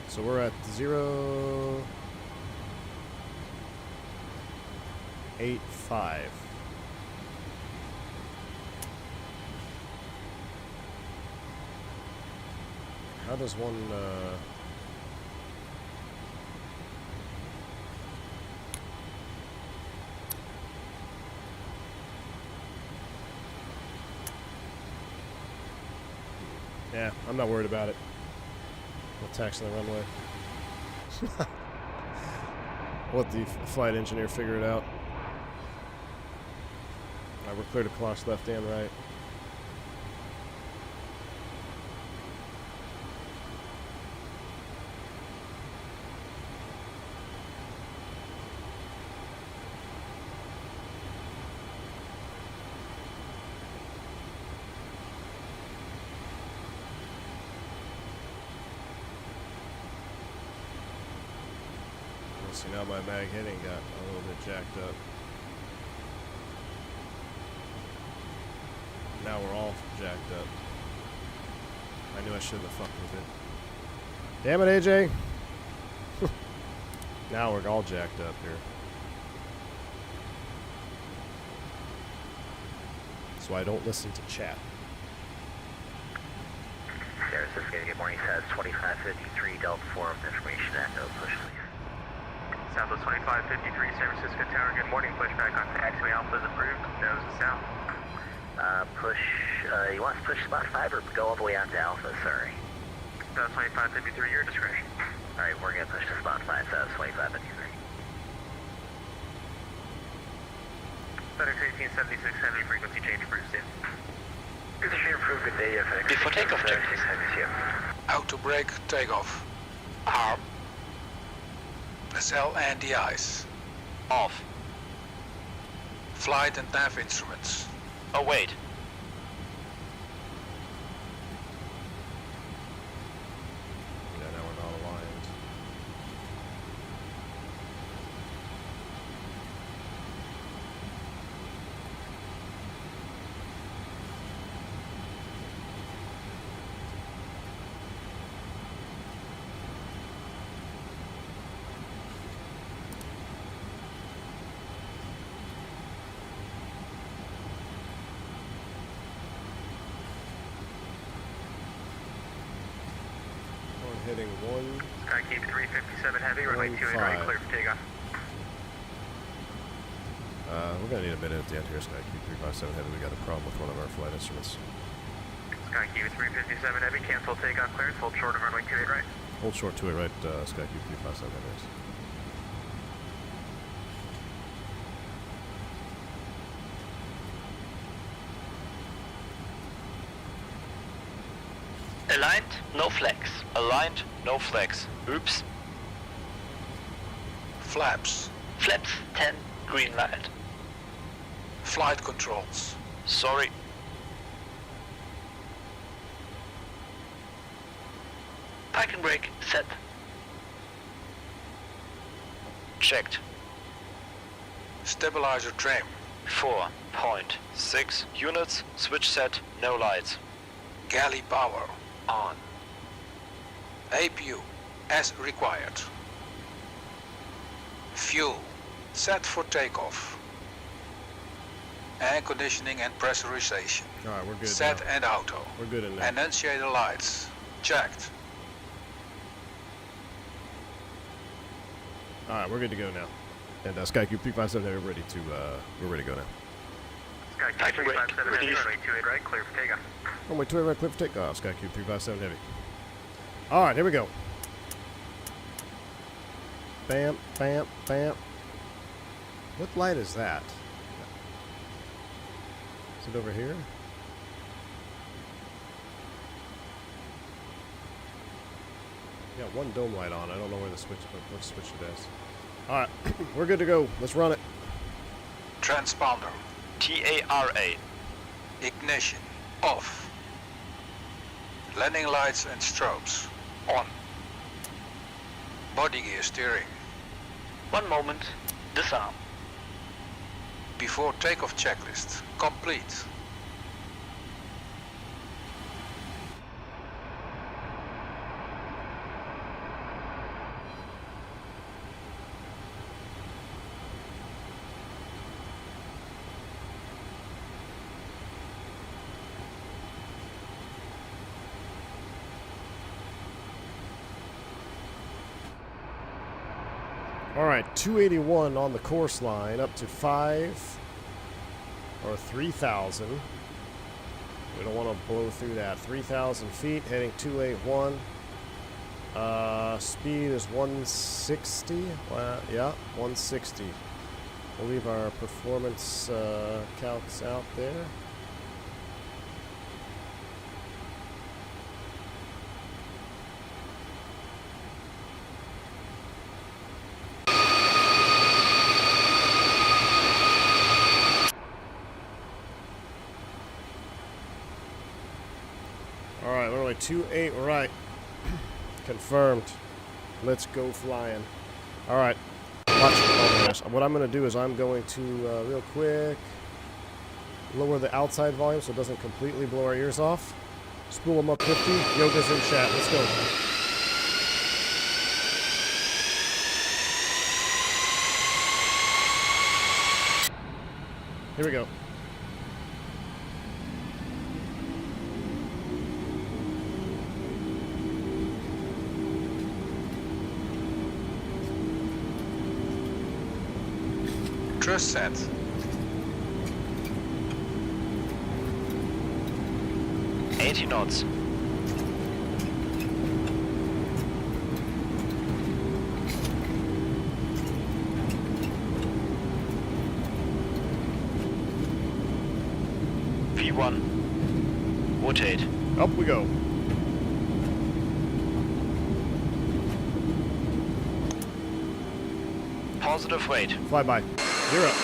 So we're at 0.85. How does one? Yeah, I'm not worried about it. We'll taxi the runway. I'll let the flight engineer figure it out. Alright, we're clear to clocks left and right. See, now my mag heading got a little bit jacked up. Now we're all jacked up. I knew I shouldn't have fucked with it. Damn it, AJ! Now we're all jacked up here. So I don't listen to chat. Sarah Cisco, good morning. Has 2553 Delta Forum information at no push, please. Southwest 2553 San Francisco Tower, good morning. Pushback on taxiway Alpha is approved. Nose is south. You want to push spot 5 or go all the way out to Alpha, sorry? South 2553, your discretion. Alright, we're going to push to spot 5, South 2553. Fenix 1876 heavy frequency change approved, Sim. Good to see you approved, good day, Fenix. Before takeoff, check. Auto brake, takeoff. Arm. SL and the ice. Off. Flight and nav instruments. Oh, wait. Yeah, now we're not aligned. Heading 1. Skykeep 357 heavy, runway 28 right, clear for takeoff. We're going to need a minute at the end here, Sky Q357 Heavy. We got a problem with one of our flight instruments. Sky Q357 Heavy, cancel takeoff clearance, hold short of runway 28 right. Hold short 28 right, Sky Q357 Heavy. Aligned, no flags. Aligned, no flags. Oops. Flaps. Flaps 10, green light. Flight controls. Sorry. Parking brake set. Checked. Stabilizer trim. 4.6 units, switch set, no lights. Galley power on. APU as required. Fuel set for takeoff. Air conditioning and pressurization. Alright, we're good Set now. and auto. We're good in there. Annunciator lights. Checked. Alright, we're good to go now. And Sky Q357 Heavy, we're ready to go now. Sky Parking brake, Q357 Heavy, release. runway 28 right, clear for takeoff. Runway 28 right, clear for takeoff. Sky Q357 Heavy. Alright, here we go. Bam, bam, bam. What light is that? Is it over here? Got one dome light on. I don't know where the switch, which switch it is. Alright, we're good to go. Let's run it. Transponder. TARA. Ignition. Off. Landing lights and strobes. On. Body gear steering. One moment, disarm. Before takeoff checklist. Complete. All right, 281 on the course line, up to 5 or 3,000. We don't want to blow through that. 3,000 feet, heading 281. Speed is 160. Yeah, 160. We'll leave our performance calcs out there. Alright, we're only 28 right. Confirmed. Let's go flying. Alright. Watch. Oh my gosh. What I'm going to do is I'm going to, real quick, lower the outside volume so it doesn't completely blow our ears off. Spool them up 50. Yoga's in chat. Let's go. Here we go. Thrust set. $80 knots. V1. Rotate. Up we go. Positive weight. Fly by. You're up.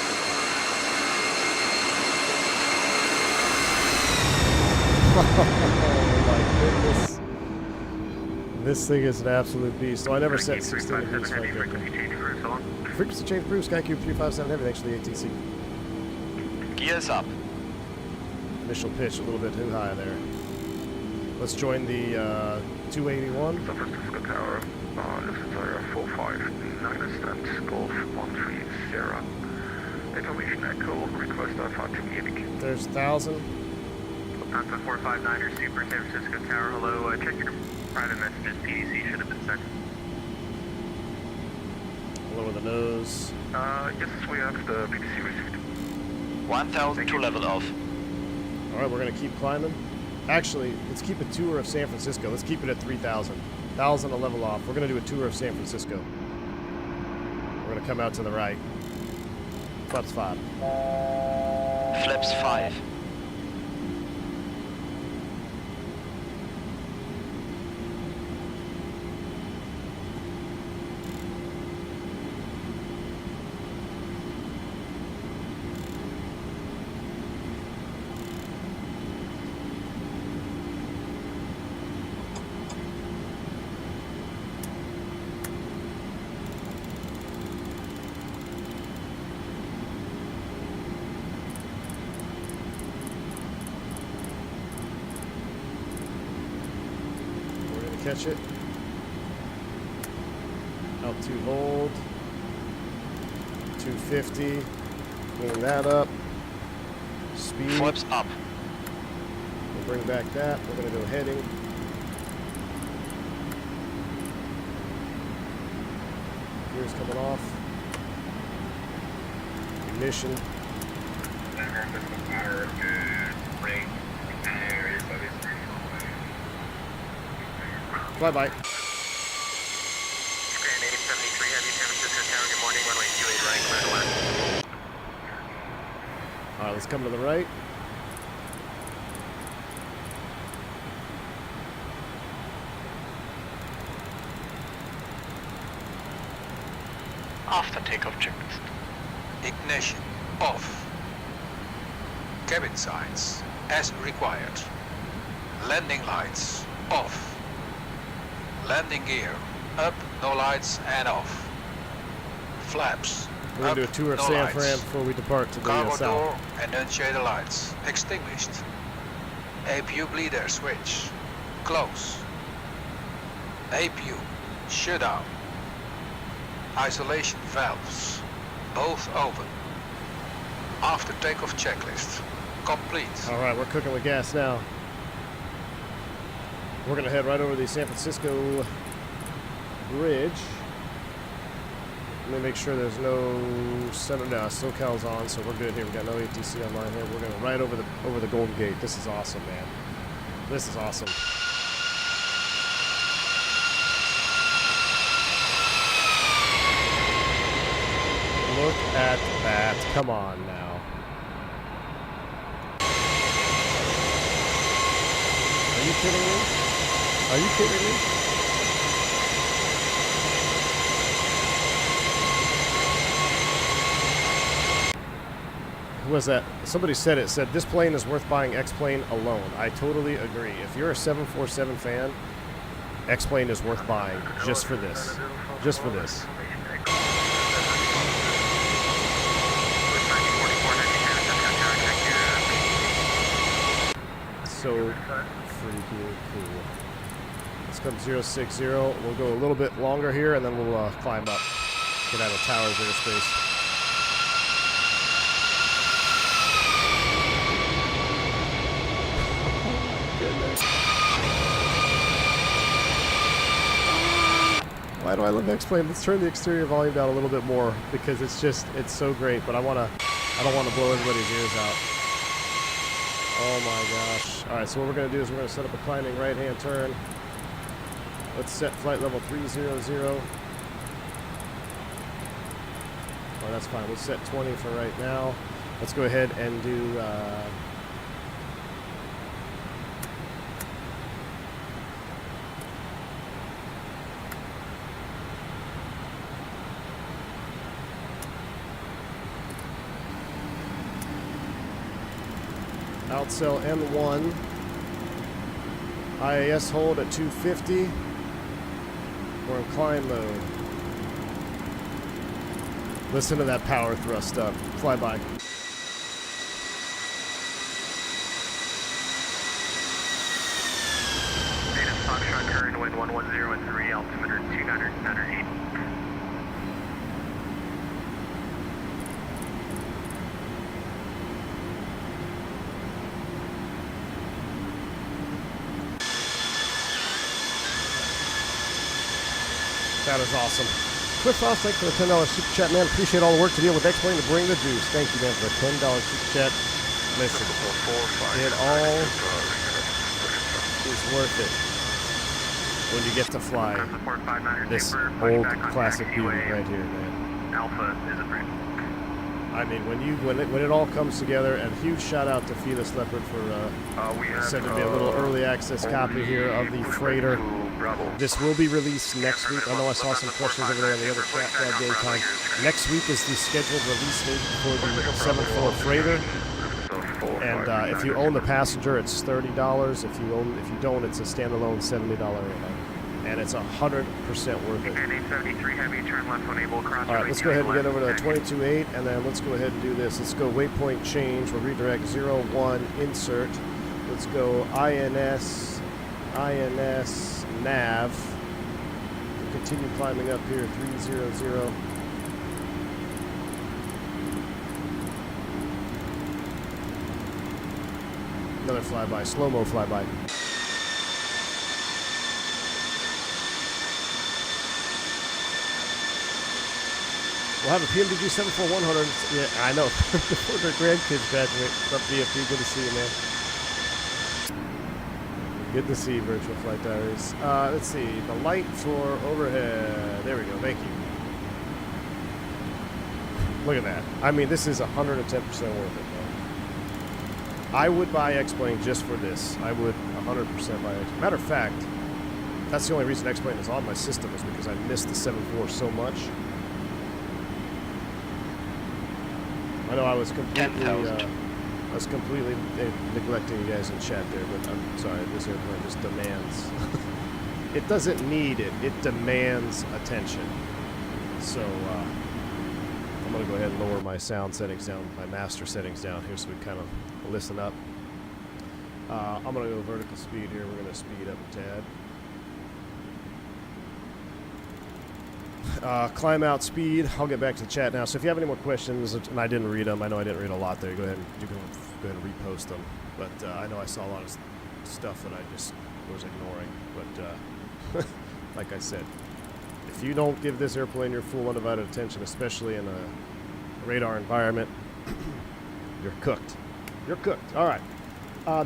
Oh my goodness. This thing is an absolute beast. So I never set 16 degrees. Frequency change cruise on. Frequency change through Sky Cube 357 Heavy. Thanks to the ATC. Gears up. Initial pitch a little bit too high there. Let's join the 281. San Francisco Tower, Lufthansa 459 stand, Golf 130. Information echo, request Alpha to Munich. There's 1,000. Lufthansa 459er, Super San Francisco Tower, hello, check your private messages, PDC should have been sent. Lower the nose. Yes, we have the PDC received. 1000 to level off. All right, we're gonna keep climbing. Actually, let's keep a tour of San Francisco. Let's keep it at 3,000. 1,000 to level off. We're gonna do a tour of San Francisco. We're gonna come out to the right. Flaps 5. Flaps 5. Catch it. Altitude hold. 250. Clean that up. Speed. Flaps up. We'll bring back that. We're going to go heading. Gears coming off. Ignition. Fly by. Grand 873 Heavy, San Francisco Tower, good morning, runway 28 right, clear to land. All right, let's come to the right. After takeoff checklist. Ignition off. Cabin signs as required. Landing lights off. Landing gear up, no lights, and off. Flaps We're going to do a tour of no San lights. Fran before we depart to the Cargo south. door and unshaded lights extinguished. APU bleeder switch close. APU shut down. Isolation valves both open. After takeoff checklist complete. All right, we're cooking with gas now. We're going to head right over the San Francisco Bridge. Let me make sure there's no center. No, SoCal's on, so we're good here. We got no ATC online here. We're going to right over the Golden Gate. This is awesome, man. This is awesome. Look at that. Come on now. Are you kidding me? Are you kidding me? Who was that? Somebody said it. Said this plane is worth buying X-Plane alone. I totally agree. If you're a 747 fan, X-Plane is worth buying just for this. Just for this. So freaking cool. Let's come 060. We'll go a little bit longer here and then we'll climb up. Get out of towers airspace. Why do I love X-Plane? Let's turn the exterior volume down a little bit more because it's so great, but I don't want to blow everybody's ears out. Oh my gosh. All right, so what we're going to do is we're going to set up a climbing right-hand turn. Let's set flight level 300. Oh, that's fine. We'll set 20 for right now. Let's go ahead and do... Outcell N1, IAS hold at 250. We're in climb mode. Listen to that power thrust up. Fly by. Data Foxtrot, current wind 110 and 3, altimeter 2908. That is awesome. Cliff Ross, thanks for the $10 super chat, man. Appreciate all the work to deal with X-Plane to bring the juice. Thank you, man, for the $10 super chat. Listen, it all is worth it when you get to fly this old classic beauty right here, man. Alpha is a bridge. I mean, when it all comes together, and huge shout out to Felis Leopard for sending me a little early access copy here of the freighter. This will be released next week. I know I saw some questions over there in the other chat game time. Next week is the scheduled release date for the 7.4 freighter. And if you own the passenger, it's $30. If you don't, it's a standalone $70 airline. And it's 100% worth it. And 873 heavy, turn left when able, cross. All right, let's go ahead and get over to 22.8, and then let's go ahead and do this. Let's go waypoint change. We'll redirect 01, insert. Let's go INS, nav. We'll continue climbing up here, 300. Another flyby, slow-mo flyby. We'll have a PMDG 74100. Yeah, I know. Before their grandkids graduate. What's up, DFT? Good to see you, man. Good to see you, Virtual Flight Diaries. Let's see. The light for overhead. There we go. Thank you. Look at that. I mean, this is 110% worth it, man. I would buy X-Plane just for this. I would 100% buy X-Plane. Matter of fact, that's the only reason X-Plane is on my system is because I missed the 7.4 so much. I know I was completely neglecting you guys in chat there, but I'm sorry, this airplane just demands. It doesn't need it, it demands attention. So I'm going to go ahead and lower my sound settings down, my master settings down here so we kind of listen up. I'm going to go vertical speed here, we're going to speed up a tad. Climb out speed. I'll get back to the chat now. So if you have any more questions, and I didn't read them, I know I didn't read a lot there. Go ahead and repost them. But I know I saw a lot of stuff that I just was ignoring. But like I said, if you don't give this airplane your full undivided attention, especially in a radar environment, you're cooked. You're cooked. All right.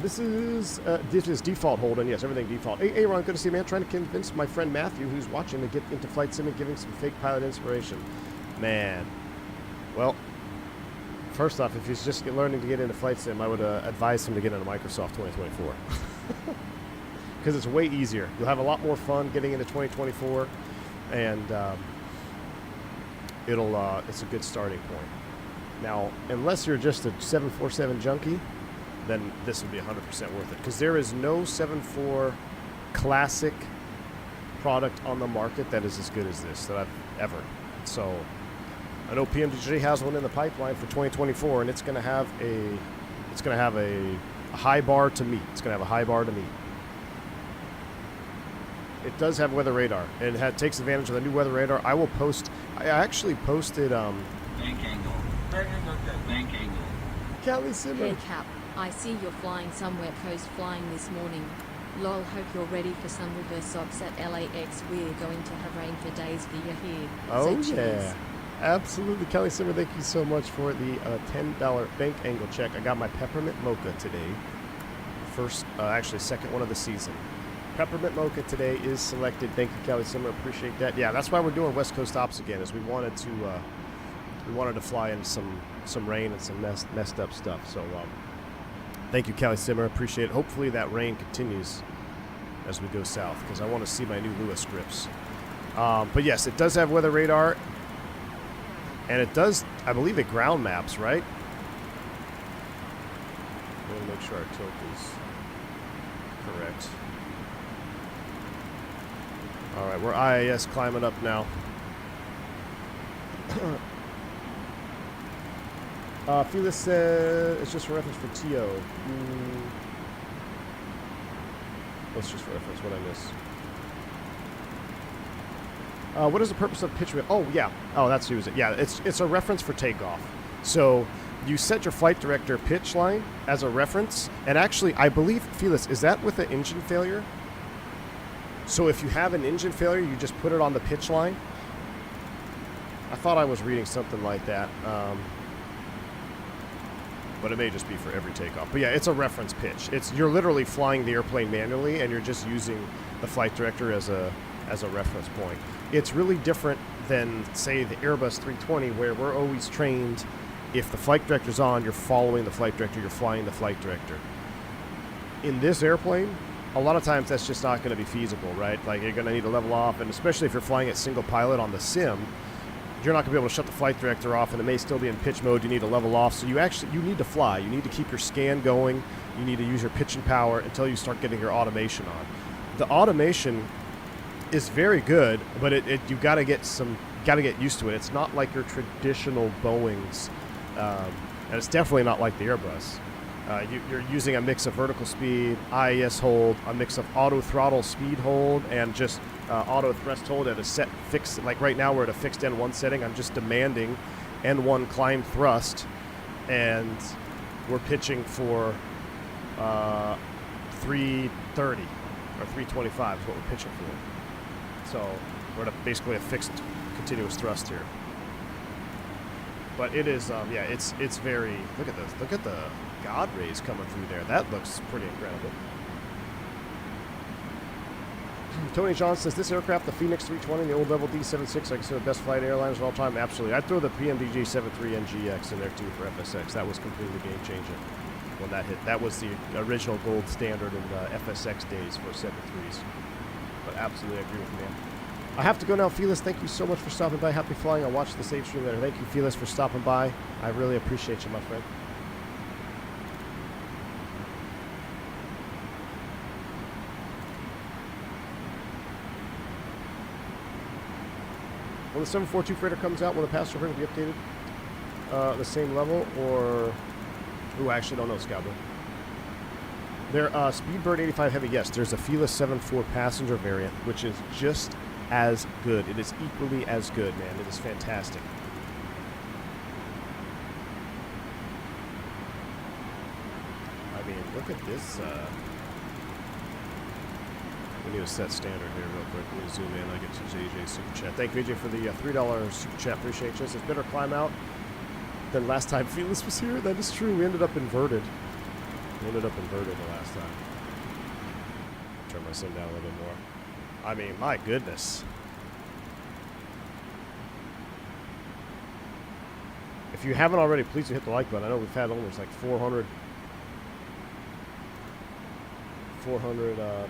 This is default hold, and yes, everything default. Hey, Ron, good to see you, man. Trying to convince my friend Matthew, who's watching, to get into flight sim and giving some fake pilot inspiration. Man. Well, first off, if he's just learning to get into flight sim, I would advise him to get into Microsoft 2024. Because it's way easier. You'll have a lot more fun getting into 2024, and it's a good starting point. Now, unless you're just a 747 junkie, then this would be 100% worth it. Because there is no 7.4 classic product on the market that is as good as this that I've ever. So I know PMDG has one in the pipeline for 2024, and it's going to have a high bar to meet. It's going to have a high bar to meet. It does have weather radar, and it takes advantage of the new weather radar. I actually posted bank angle. Bank angle. Cali Simmer. Hey Cap, I see you're flying somewhere coast flying this morning. Lol, hope you're ready for some reverse SOPs at LAX. We're going to have rain for days for your head. Oh so yeah, absolutely. Kelly Simmer, thank you so much for the $10 bank angle check. I got my peppermint mocha today. First, actually second one of the season. Peppermint mocha today is selected. Thank you, Kelly Simmer. Appreciate that. Yeah, that's why we're doing West Coast ops again, is we wanted to fly in some rain and some messed up stuff. So thank you, Kelly Simmer. Appreciate it. Hopefully that rain continues as we go south, because I want to see my new Lewis scripts. But yes, it does have weather radar, and it does, I believe, it ground maps, right? I want to make sure our tilt is correct. All right, we're IAS climbing up now. Felis said it's just for reference for TO. What's just for reference? What I miss? What is the purpose of pitch wheel? Oh, yeah. Oh, that's who is it. Yeah, it's a reference for takeoff. So you set your flight director pitch line as a reference. And actually, I believe, Felis, is that with an engine failure? So if you have an engine failure, you just put it on the pitch line? I thought I was reading something like that. But it may just be for every takeoff. But yeah, it's a reference pitch. You're literally flying the airplane manually, and you're just using the flight director as a reference point. It's really different than, say, the Airbus 320, where we're always trained, if the flight director's on, you're following the flight director, you're flying the flight director. In this airplane, a lot of times that's just not going to be feasible, right? Like, you're going to need to level off, and especially if you're flying at single pilot on the sim, you're not going to be able to shut the flight director off, and it may still be in pitch mode. You need to level off, so you need to fly. You need to keep your scan going. You need to use your pitch and power until you start getting your automation on. The automation is very good, but you got to get used to it. It's not like your traditional Boeings, and it's definitely not like the Airbus. You're using a mix of vertical speed, IES hold, a mix of auto throttle speed hold, and just auto thrust hold at a set fixed. Like right now, we're at a fixed N1 setting. I'm just demanding N1 climb thrust, and we're pitching for 330 or 325 is what we're pitching for. So we're at basically a fixed continuous thrust here. But it is, yeah, it's very. Look at this. Look at the God rays coming through there. That looks pretty incredible. Tony John says, this aircraft, the Fenix 320, the old level D76, I consider the best flight airliners of all time. Absolutely. I'd throw the PMDG 73NGX in there too for FSX. That was completely game changing when that hit. That was the original gold standard in the FSX days for 73s. But absolutely agree with you, man. I have to go now. Felis, thank you so much for stopping by. Happy flying. I'll watch the save stream later. Thank you, Felis, for stopping by. I really appreciate you, my friend. When the 742 freighter comes out, will the passenger freighter be updated the same level, or... Ooh, I actually don't know, Scouter. There, Speedbird 85 Heavy, yes, there's a Felis 74 passenger variant, which is just as good. It is equally as good, man. It is fantastic. I mean, look at this, we need to set standard here real quick. Let me zoom in. I get to JJ Super Chat. Thank you, AJ, for the $3 Super Chat. Appreciate you. It's better climb out than last time Felis was here. That is true. We ended up inverted. The last time. Turn my sim down a little bit more. I mean, my goodness. If you haven't already, please hit the like button. I know we've had almost like 400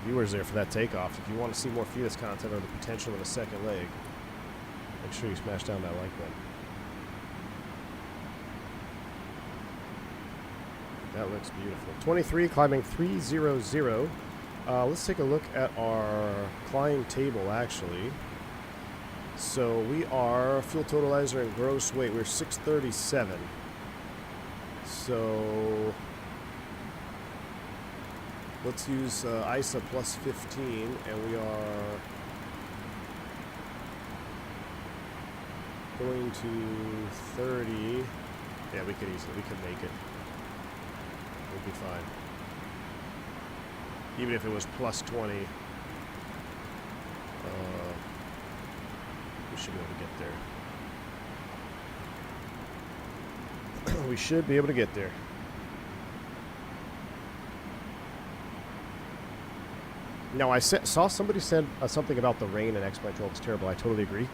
viewers there for that takeoff. If you want to see more Felis content or the potential of a second leg, make sure you smash down that like button. That looks beautiful. 23, climbing 300. Let's take a look at our climb table, actually. So we are fuel totalizer and gross weight. We're 637. So let's use ISA plus 15, and we are going to 30. Yeah, we could make it. We'll be fine. Even if it was plus 20, we should be able to get there. We should be able to get there. Now, I saw somebody said something about the rain in X-Plane 12 is terrible. I totally agree.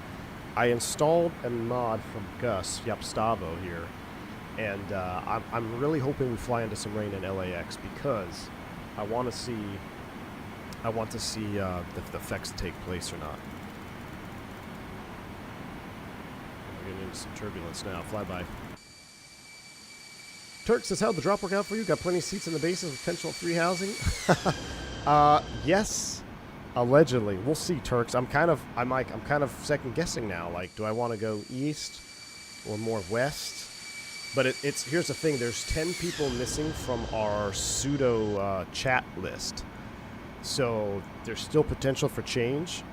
I installed a mod from Gus Yapstavo here, and I'm really hoping we fly into some rain in LAX because I want to see if the effects take place or not. We're getting into some turbulence now. Fly by. Turk says, how'd the drop work out for you? Got plenty of seats in the bases with potential free housing? Yes, allegedly. We'll see, Turks. I'm kind of second guessing now. Like, do I want to go east or more west? But it's here's the thing. There's 10 people missing from our pseudo chat list, so there's still potential for change.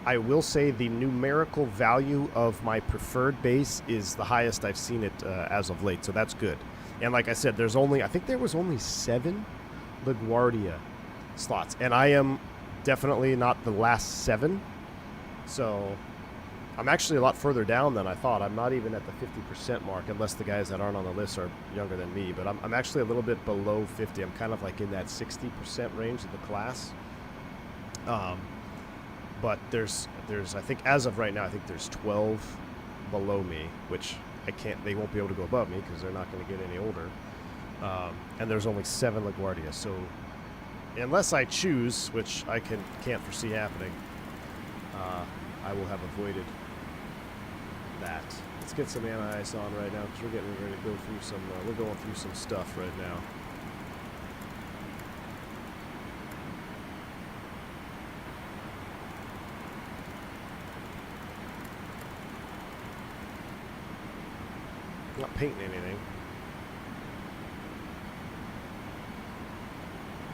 I will say the numerical value of my preferred base is the highest I've seen it as of late, so that's good. And like I said, I think there was only 7 LaGuardia slots, and I am definitely not the last 7. So I'm actually a lot further down than I thought. I'm not even at the 50% mark, unless the guys that aren't on the list are younger than me. But I'm actually a little bit below 50. I'm kind of like in that 60% range of the class. But there's I think as of right now, I think there's 12 below me, which they won't be able to go above me because they're not going to get any older. And there's only 7 LaGuardia. So unless I choose, which I can't foresee happening, I will have avoided that. Let's get some anti-ice on right now because we're getting ready to go through some. We're going through some stuff right now. Not painting anything.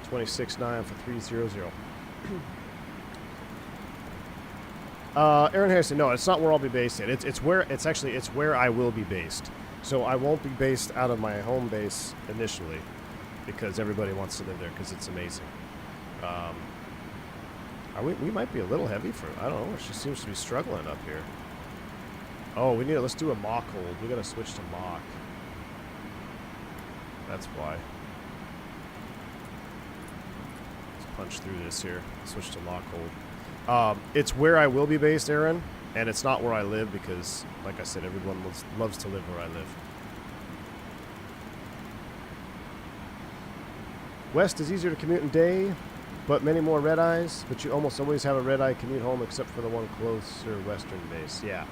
26.9 for 300. Aaron Harrison, no, it's not where I'll be based at. It's where I will be based. So I won't be based out of my home base initially because everybody wants to live there because it's amazing. We might be a little heavy for, I don't know, it just seems to be struggling up here. Oh, let's do a Mach hold. We gotta switch to Mach. That's why. Let's punch through this here. Switch to Mach hold. It's where I will be based, Aaron, and it's not where I live because, like I said, everyone loves to live where I live. West is easier to commute in day, but many more red eyes. But you almost always have a red eye commute home except for the one closer western base. Yeah.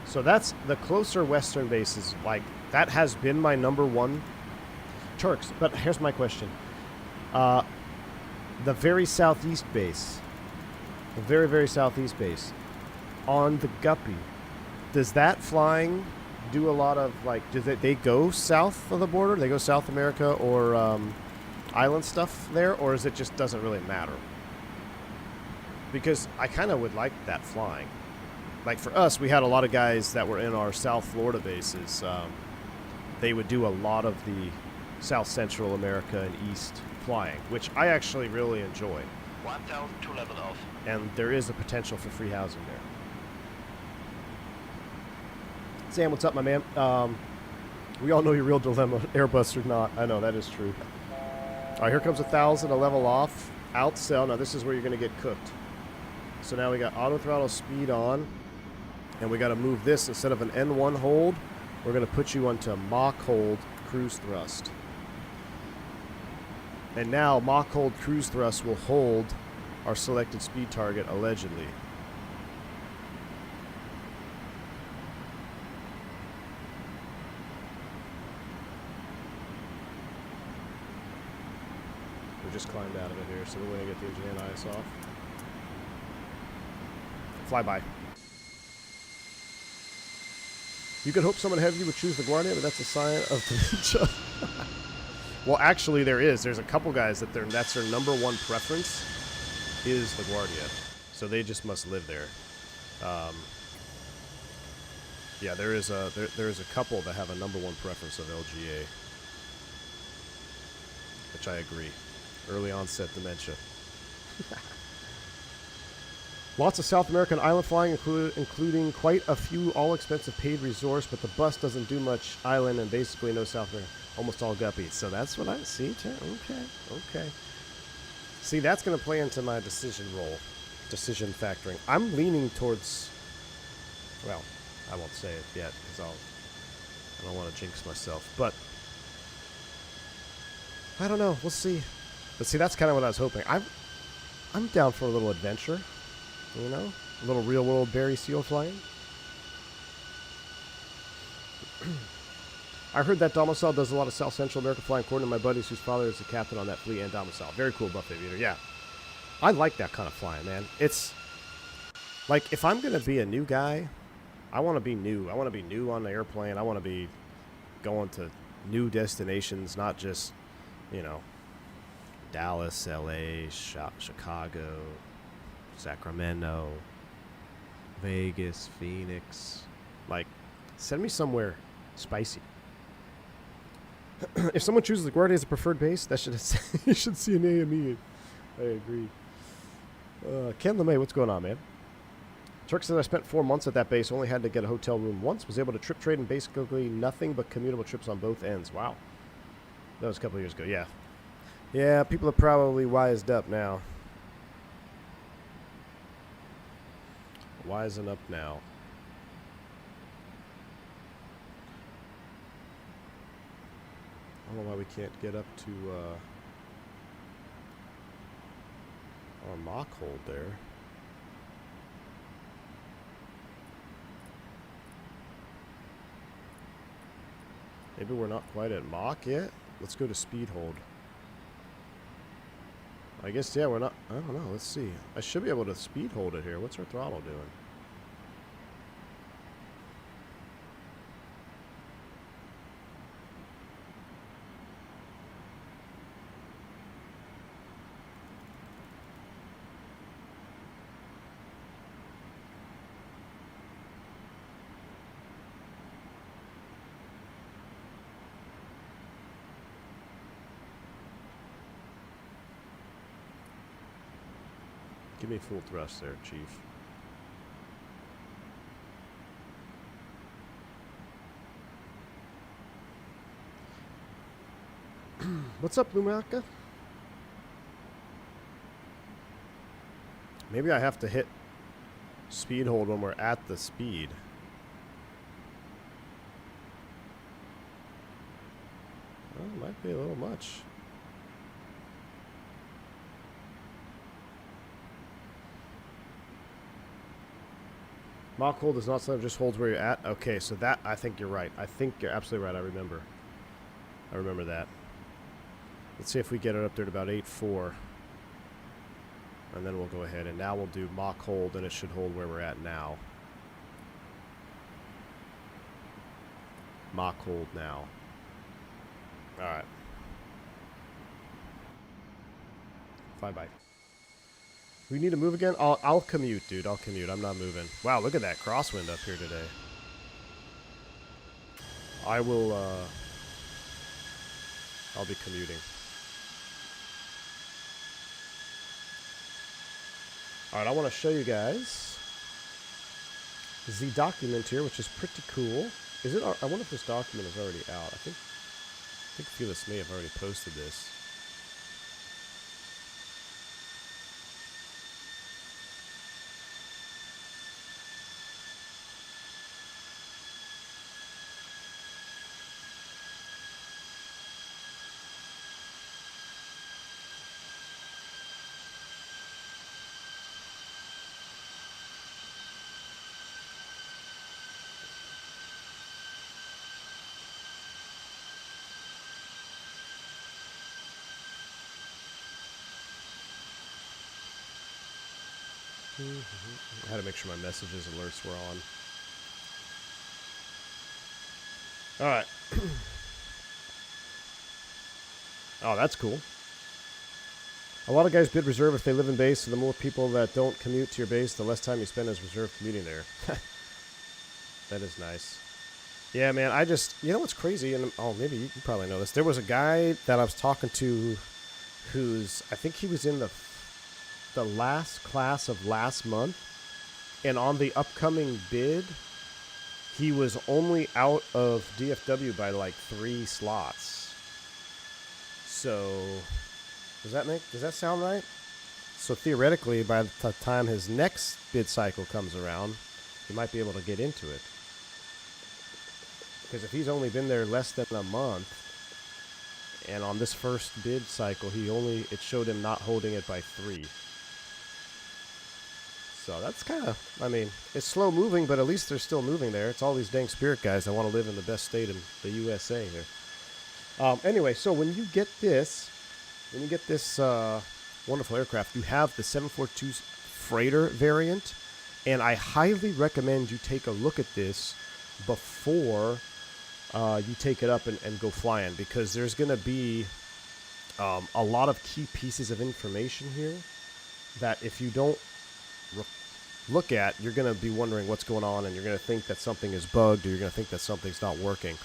So that's the closer western base is like, that has been my #1 Turks. But here's my question. The very southeast base, the very, very southeast base on the Guppy, does that flying do a lot of, like, do they go south of the border? They go South America or island stuff there? Or is it just doesn't really matter? Because I kind of would like that flying. Like for us, we had a lot of guys that were in our South Florida bases. They would do a lot of the South Central America and East flying, which I actually really enjoy. 1000 to level off. And there is a potential for free housing there. Sam, what's up, my man? We all know your real dilemma, Airbus or not. I know, that is true. All right, here comes 1000 to level off. Outsell. Now this is where you're going to get cooked. So now we got auto throttle speed on. And we got to move this instead of an N1 hold. We're going to put you onto Mach hold cruise thrust. And now Mach hold cruise thrust will hold our selected speed target allegedly. We just climbed out of it here, so we're going to get the engine anti-ice off. Fly by. You could hope someone heavy would choose LaGuardia, but that's a sign of dementia. Well, actually, there's a couple guys that's their #1 preference is LaGuardia, so they just must live there. Yeah, there is a couple that have a #1 preference of LGA, which I agree. Early onset dementia. Lots of South American island flying, including quite a few all-expensive paid resorts, but the bus doesn't do much island and basically no South America. Almost all guppies. So that's what I see. Okay. See, that's going to play into my decision factoring. I'm leaning towards, well, I won't say it yet because I don't want to jinx myself. But I don't know. We'll see. But see, that's kind of what I was hoping. I'm down for a little adventure. You know, a little real-world Barry Seal flying. I heard that Domicile does a lot of South Central America flying, according to my buddies whose father is the captain on that fleet and Domicile. Very cool, Buffet Beater. Yeah. I like that kind of flying, man. It's like, if I'm going to be a new guy, I want to be new. I want to be new on the airplane. I want to be going to new destinations, not just, you know, Dallas, LA, Chicago, Sacramento, Vegas, Phoenix. Like, send me somewhere spicy. If someone chooses LaGuardia as a preferred base, that you should see an AME. I agree. Ken LeMay, what's going on, man? Turk said I spent 4 months at that base, only had to get a hotel room once, was able to trip trade and basically nothing but commutable trips on both ends. Wow. That was a couple of years ago, yeah. Yeah, people are probably wised up now. Wisen up now. I don't know why we can't get up to our mock hold there. Maybe we're not quite at Mach yet. Let's go to speed hold. I guess, yeah, we're not. I don't know. Let's see. I should be able to speed hold it here. What's our throttle doing? Give me full thrust there, Chief. What's up, Lumaka? Maybe I have to hit speed hold when we're at the speed. Well, it might be a little much. Mach hold is not something that just holds where you're at. Okay, so that, I think you're right. I think you're absolutely right. I remember that. Let's see if we get it up there to about 8.4. And then we'll go ahead. And now we'll do Mach hold, and it should hold where we're at now. Mach hold now. Alright. Bye-bye. We need to move again? I'll commute, dude. I'll commute. I'm not moving. Wow, look at that crosswind up here today. I will, I'll be commuting. Alright, I want to show you guys the document here, which is pretty cool. Is it? I wonder if this document is already out. I think Felis may have already posted this. I had to make sure my messages alerts were on. Alright. Oh, that's cool. A lot of guys bid reserve if they live in base, so the more people that don't commute to your base, the less time you spend as reserve commuting there. That is nice. Yeah, man, I just... You know what's crazy? And oh, maybe you probably know this. There was a guy that I was talking to who's... I think he was in the last class of last month, and on the upcoming bid he was only out of DFW by like 3 slots. So does that sound right? So theoretically, by the time his next bid cycle comes around, he might be able to get into it, because if he's only been there less than a month, and on this first bid cycle it showed him not holding it by 3. So that's kind of, I mean, it's slow moving, but at least they're still moving there. It's all these dang Spirit guys that want to live in the best state in the USA here. Anyway, so when you get this wonderful aircraft, you have the 742 freighter variant, and I highly recommend you take a look at this before you take it up and go flying, because there's going to be a lot of key pieces of information here that if you don't look at, you're going to be wondering what's going on, and you're going to think that something is bugged, or you're going to think that something's not working.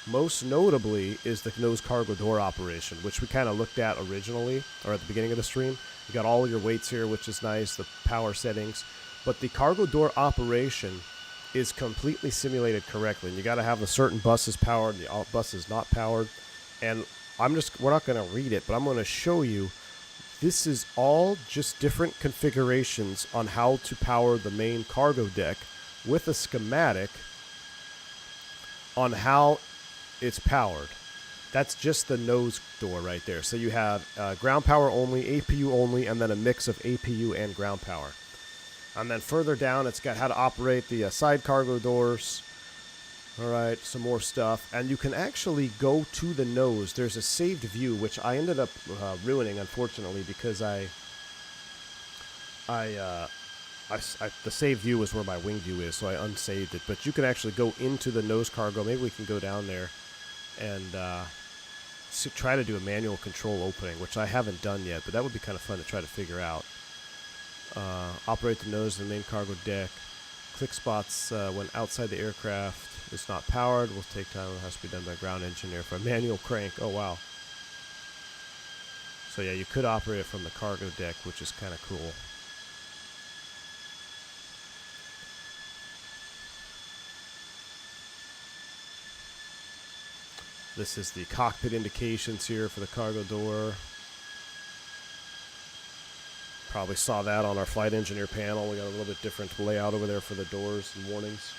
Most notably is the nose cargo door operation, which we kind of looked at originally, or at the beginning of the stream. You got all your weights here, which is nice, the power settings. but the cargo door operation is completely simulated correctly. And you got to have the certain buses powered, the bus is not powered. And we're not going to read it, but I'm going to show you. This is all just different configurations on how to power the main cargo deck with a schematic on how it's powered. That's just the nose door right there. So you have ground power only, APU only, and then a mix of APU and ground power. And then further down, it's got how to operate the side cargo doors. All right, some more stuff. And you can actually go to the nose. There's a saved view, which I ended up ruining, unfortunately, because the saved view is where my wing view is, so I unsaved it. But you can actually go into the nose cargo. Maybe we can go down there and try to do a manual control opening, which I haven't done yet, but that would be kind of fun to try to figure out. Operate the nose of the main cargo deck. Click spots when outside the aircraft. It's not powered. Will take time. It has to be done by ground engineer for a manual crank. Oh, wow. So, yeah, you could operate it from the cargo deck, which is kind of cool. This is the cockpit indications here for the cargo door. Probably saw that on our flight engineer panel. We got a little bit different layout over there for the doors and warnings.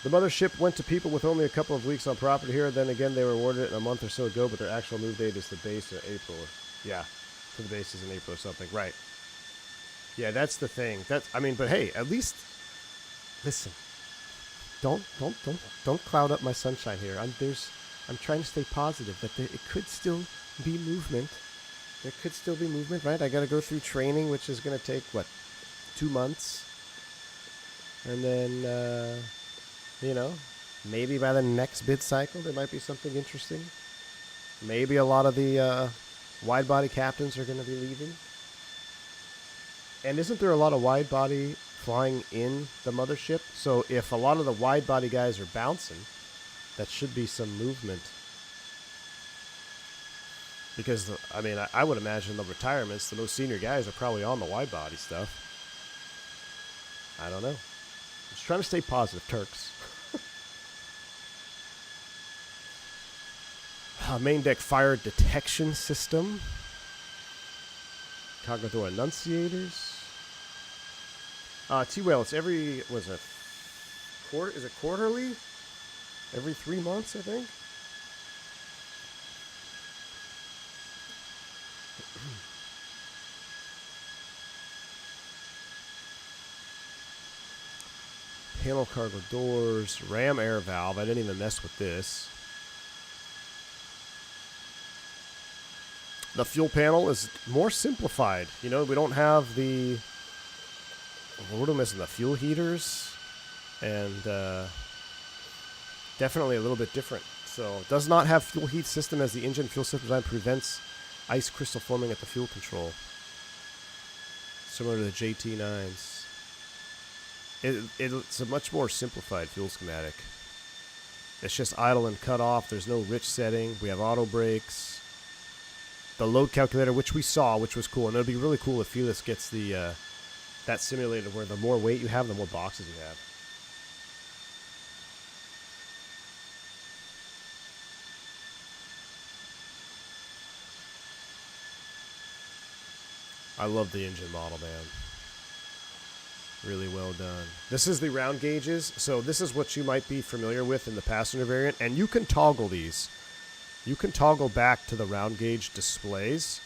The mothership went to people with only a couple of weeks on property here. Then again, they were awarded it a month or so ago, but their actual move date is the base in April. Yeah, to the base is in April or something. Right. Yeah, that's the thing. I mean, but hey, at least, listen. Don't cloud up my sunshine here. I'm trying to stay positive that it could still be movement. There could still be movement, right? I got to go through training, which is going to take, 2 months? And then, maybe by the next bid cycle, there might be something interesting. Maybe a lot of the wide-body captains are going to be leaving. And isn't there a lot of wide-body flying in the mothership? So if a lot of the wide-body guys are bouncing, that should be some movement. Because, I would imagine the retirements, the most senior guys are probably on the wide-body stuff. I don't know. Just trying to stay positive, Turks. Main deck fire detection system. Cargo door annunciators. T-Whale, it's is it quarterly? Every 3 months, I think? Panel cargo doors, ram air valve. I didn't even mess with this. The fuel panel is more simplified. We don't have the... What are we missing? The fuel heaters. And definitely a little bit different. So it does not have fuel heat system, as the engine fuel system design prevents ice crystal forming at the fuel control. Similar to the JT9s. It's a much more simplified fuel schematic. It's just idle and cut off. There's no rich setting. We have auto brakes. The load calculator, which we saw, which was cool. And it'll be really cool if Felis gets the that simulated where the more weight you have, the more boxes you have. I love the engine model, man. Really well done. This is the round gauges. So this is what you might be familiar with in the passenger variant. And you can toggle these. You can toggle back to the round gauge displays.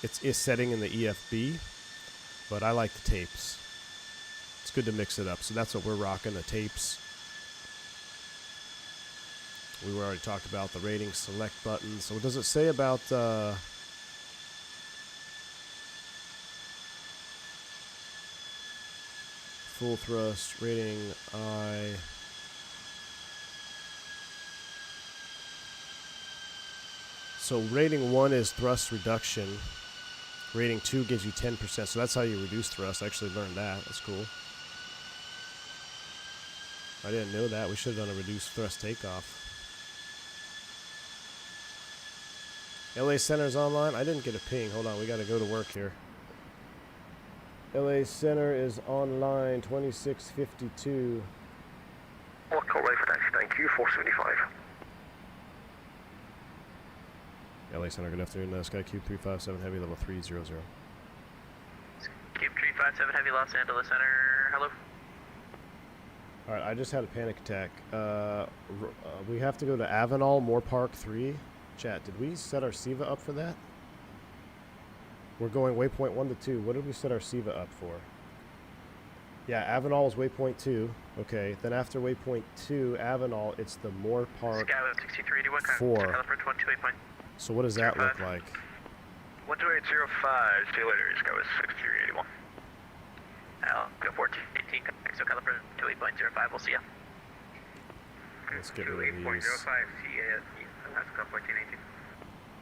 It's setting in the EFB. But I like the tapes. It's good to mix it up. So that's what we're rocking, the tapes. We already talked about the rating select button. So what does it say about... full thrust, rating I. So rating 1 is thrust reduction. Rating 2 gives you 10%. So that's how you reduce thrust. I actually learned that. That's cool. I didn't know that. We should have done a reduced thrust takeoff. LA Center's online. I didn't get a ping. Hold on. We got to go to work here. LA Center is online, 2652. Call ready for taxi, thank you, 475. LA Center, good afternoon. Sky Cube 357 Heavy, level 300. Cube 357 Heavy, Los Angeles Center, hello. Alright, I just had a panic attack. We have to go to Avenal, Moore Park 3. Chat, did we set our SIVA up for that? We're going waypoint 1 to 2. What did we set our SIVA up for? Yeah, Avenal is waypoint 2. Okay, then after waypoint 2, Avenal, it's the Moore Park 4. So what does that look like? 12805, see you later, Skyway 6381. Go 1418, so caliper 28.05, we'll see ya. Let's get rid of these. 28.05, CASE, that's go 1418.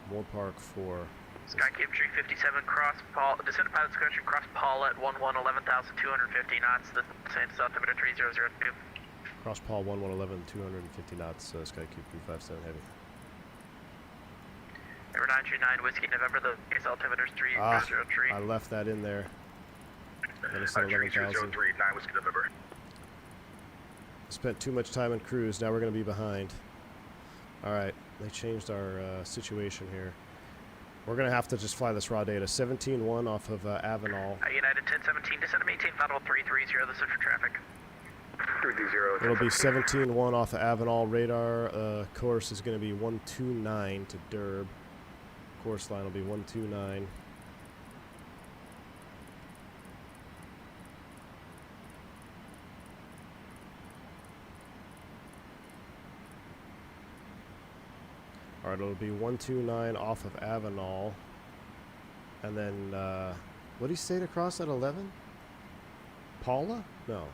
Moore Park 4. Skycube 357, cross Paul, descendant pilot discretion, cross Paul at 11,250 knots, the same altimeter 3002. Cross Paul 11, 250 knots, Sky Cube 357 Heavy. Number 939, Whiskey November, the base altimeter is 3003. I left that in there. That is 11,000. 9 Whiskey November. Spent too much time in cruise, now we're going to be behind. Alright, they changed our situation here. We're going to have to just fly this raw data. 17-1 off of Avenal. United 1017, descend to maintain final 330, this is for traffic. 330. It'll be 17-1 off of Avenal. Radar course is going to be 129 to Derb. Course line will be 129. Alright, it'll be 129 off of Avenal. And then, what did he say to cross at 11? Paula? No.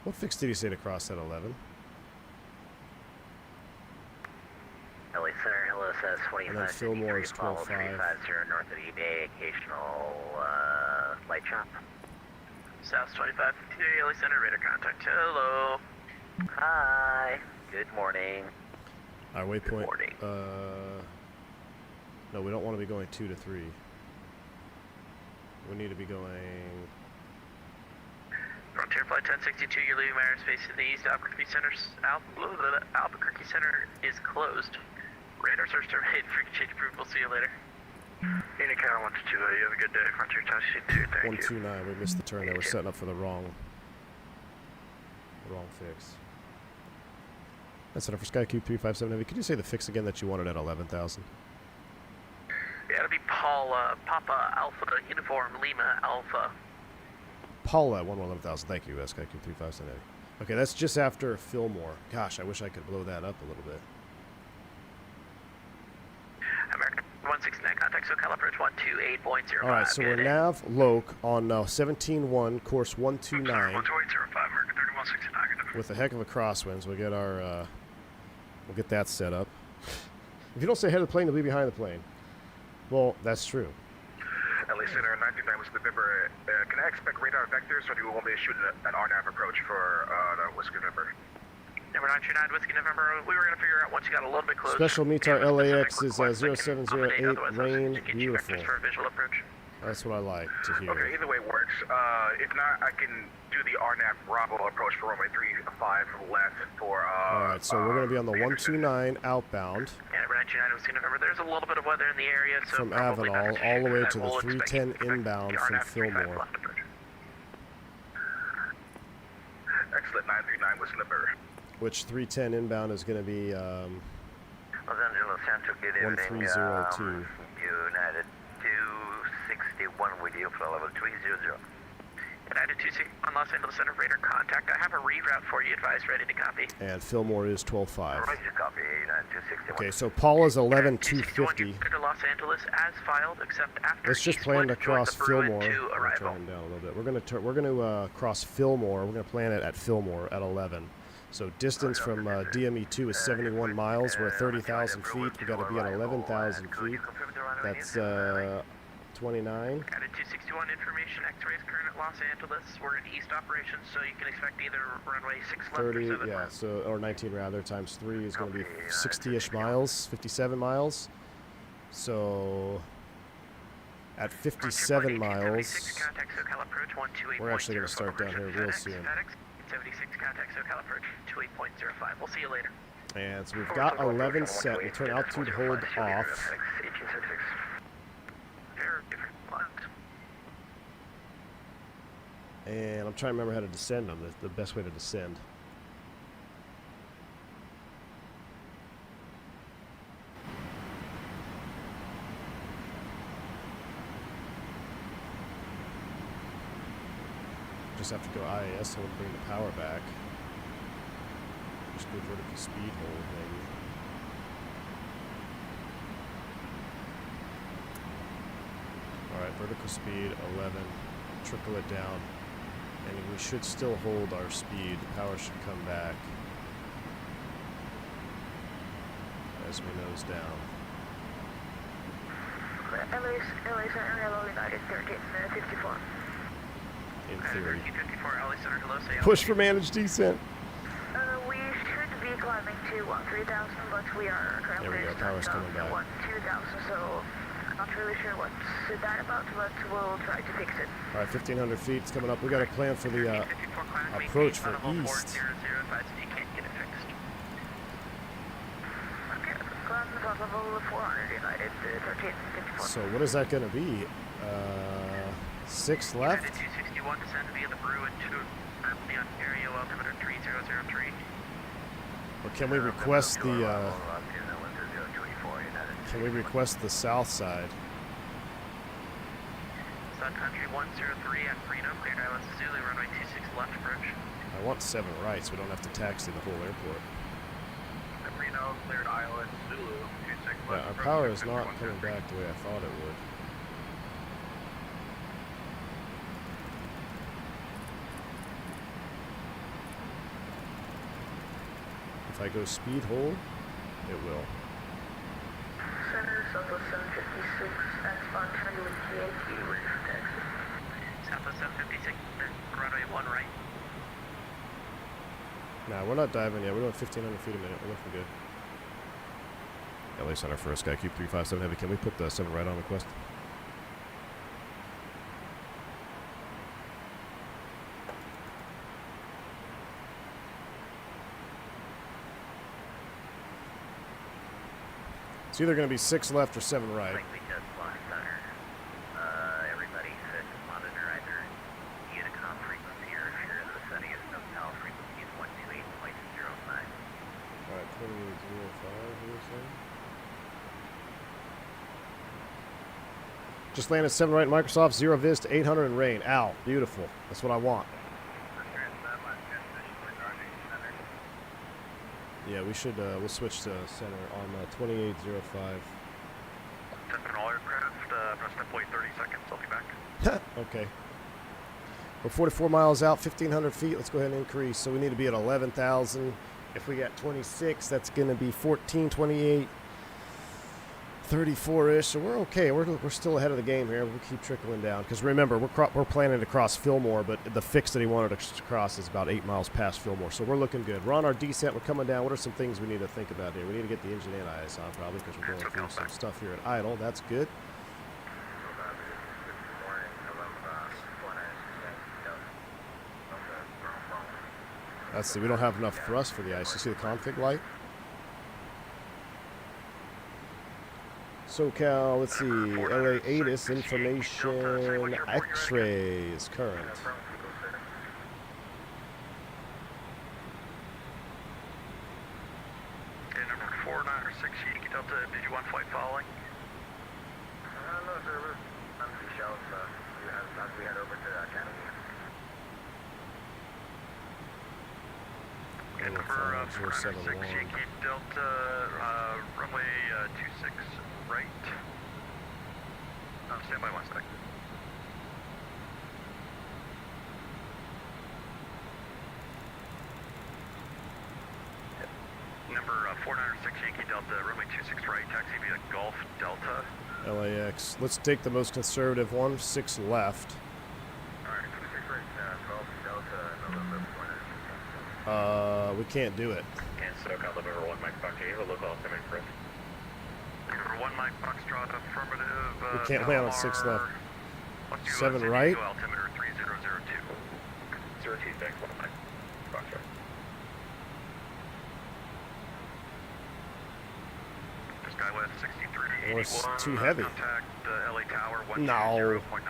What fix did he say to cross at 11? LA Center, hello, says 25. And then Fillmore is 12.5. 350 north of eBay, occasional light shop. South 2553, LA Center, radar contact, hello. Hi, good morning. Our waypoint. morning. No, we don't want to be going 2 to 3. We need to be going. Frontier Flight 1062, you're leaving my airspace to the east. Albuquerque Center is closed. Radar search terminated. Frequency approved. We'll see you later. Unicorn 122, you have a good day. Frontier 1062, thank you. 129. We missed the turn there. We're setting up for the wrong fix. That's it for SkyCube 357 Heavy. Could you say the fix again that you wanted at 11,000? Yeah, it'll be Papa Alpha Uniform Lima Alpha. Paula at 11,000. Thank you, SkyCube 357 Heavy. Okay, that's just after Fillmore. Gosh, I wish I could blow that up a little bit. American 169 contact, so caliper 128.05. Alright, so we're nav loc on 17-1, course 129. 128.05, American 3169. With a heck of a crosswinds. We'll get our, we'll get that set up. If you don't stay ahead of the plane, you'll be behind the plane. Well, that's true. LA Center 929 was November. Can I expect radar vectors, or do you want me to shoot an RNAV approach for the Whiskey November? Number 929 Whiskey November. We were going to figure out once you got a little bit closer. Special METAR LAX is 0708, rain, beautiful. For a visual approach. That's what I like to hear. Okay, either way works. If not, I can do the RNAV Bravo approach for runway 35 left for Alright, so we're going to be on the 129 outbound. Yeah, number 929 Whiskey November. There's a little bit of weather in the area, so from Avenal all the way to the 310 inbound from Fillmore. Excellent, 939 Whiskey November. Which 310 inbound is going to be Los Angeles Central, good evening. 1302. United 261 with you for level 300. United 261 Los Angeles Center, radar contact. I have a reroute for you, advised, ready to copy. And Fillmore is 12.5. Ready to copy, United 261. Okay, so Paula's 11.250. To Los Angeles as filed, except after Let's just plan to cross Fillmore. I'll turn him down a little bit. We're going to cross Fillmore. We're going to plan it at Fillmore at 11. So distance from DME2 is 71 miles. We're at 30,000 feet. We got to be at 11,000 feet. That's 29. Added 261 information. X-rays current at Los Angeles. We're in east operations, so you can expect either runway 6 left 30, or 7 yeah, left. so or 19 rather times 3 is going to be 60-ish miles, 57 miles. So at 57 miles. We're actually going to start down here real soon. 76 contact SoCal approach 28.05. We'll see you later. And so we've got 11 set. We'll turn altitude hold off. And I'm trying to remember how to descend on this, the best way to descend. Just have to go IAS, so we'll bring the power back. Just go vertical speed hold, maybe. Alright, vertical speed, 11. Trickle it down. And we should still hold our speed. The power should come back as we nose down. LA Center, hello, United 1354. In theory. 1354, LA Center, hello, say Push for managed descent. We should be climbing to 13,000, but we are currently There we go, power's coming back. 2,000, so I'm not really sure what's that about, but we'll try to fix it. Alright, 1,500 feet, it's coming up. We got a plan for the approach for east. So what is that going to be? 6 left? 261 descend via the Brew and 2 the Ontario altimeter 3003. Or can we request the can we request the south side? Sun Country 103 at Reno, cleared Islands Zulu, runway 26 left approach. I want 7 right, so we don't have to taxi the whole airport. At Reno, cleared Islands Zulu, 26 left Yeah, our approach. power is not coming back the way I thought it would. If I go speed hold, it will. Center, Southwest 756, S-Bond, Triangle GAQ, ready for taxi. Southwest 756, runway 1 right. Nah, we're not diving yet. We're doing 1,500 feet a minute. We're looking good. LA Center for Sky Cube 357 Heavy. Can we put the 7 right on request? It's either going to be 6 left or 7 right. We just lost center. Everybody should monitor either Unicom frequency or if you're in the sunniest SoCal frequency is 128.05. Alright, 2805, you were saying? Just landed 7 right, Microsoft, 0 vis to 800 in rain. Ow, beautiful. That's what I want. Yeah, we should, we'll switch to center on 2805. Testing all aircraft, press deploy 30 seconds, I'll be back. Okay. We're 44 miles out, 1,500 feet. Let's go ahead and increase. So we need to be at 11,000. If we got 26, that's going to be 14, 28, 34-ish. So we're okay. We're still ahead of the game here. We'll keep trickling down. Because remember, we're planning to cross Fillmore, but the fix that he wanted to cross is about 8 miles past Fillmore. So we're looking good. We're on our descent. We're coming down. What are some things we need to think about here? We need to get the engine and IS on probably because we're going through some stuff here at idle. That's good. Let's see. We don't have enough thrust for the ice. You see the config light? SoCal, let's see, LA ATIS information, X-ray is current. Okay, number 496 Yankee Delta, did you want flight following? No, sir, we're on the shelf, we head over to Academy. Okay, number 496 Yankee Delta, runway 26 right. Stand by 1 sec. Number 496 Yankee Delta, runway 26 right, taxi via Gulf Delta. LAX. Let's take the most conservative one, 6 left. Alright, 26 right, Gulf Delta, November 1. We can't do it. And SoCal, November 1, Mike Fox, you have a local altimeter for us. Number 1 Mike Foxtrot, affirmative. We can't land on 6 left. 7 right. Altimeter 3002. 02, thanks, 1 Mike Foxtrot. Skywest 6381. Or it's too heavy. Contact LA Tower 120.95. No. 120.95,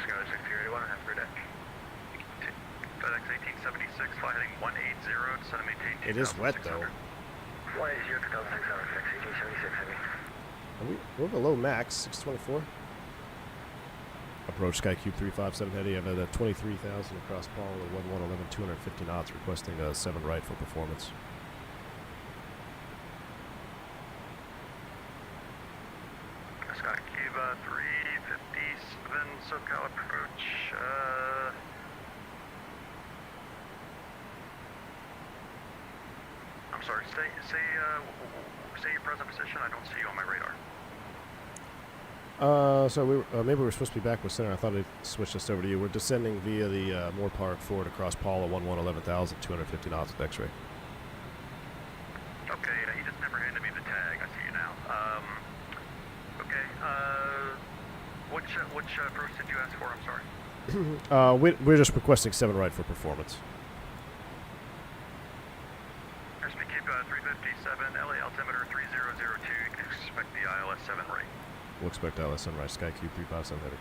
Skywest 6381, have for deck. FedEx 1876, fly heading 180, descend and maintain. It is wet though. Fly 0 to 6 hours, 1876, heavy. We're below max, 624. Approach Skycube 357 heady. I've had 23,000 across Paul at 1111, 250 knots, requesting 7 right for performance. Skycube 357, SoCal approach. I'm sorry, say your present position. I don't see you on my radar. So maybe we're supposed to be back with center. I thought it switched us over to you. We're descending via the Moore Park forward across Paul at 11,000, 250 knots with X-ray. Okay, he just never handed me the tag. I see you now. Okay, which approach did you ask for? I'm sorry. We're just requesting 7 right for performance. Airspeed 357, LA altimeter 3002. You can expect the ILS 7 right. We'll expect ILS 7 right, Skycube 357 heading.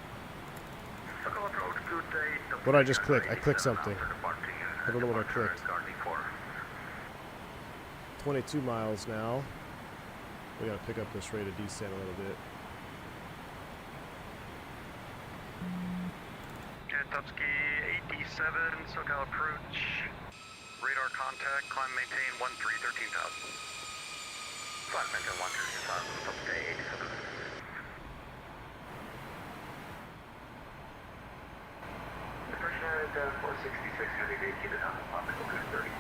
What did I just click? I clicked something. I don't know what I clicked. 22 miles now. We gotta pick up this rate of descent a little bit. Kentucky 87, SoCal approach. Radar contact, climb maintain 13,000. Flight maintain 13,000, stop day 87. Departure at 466, heavy vacated on optical 30.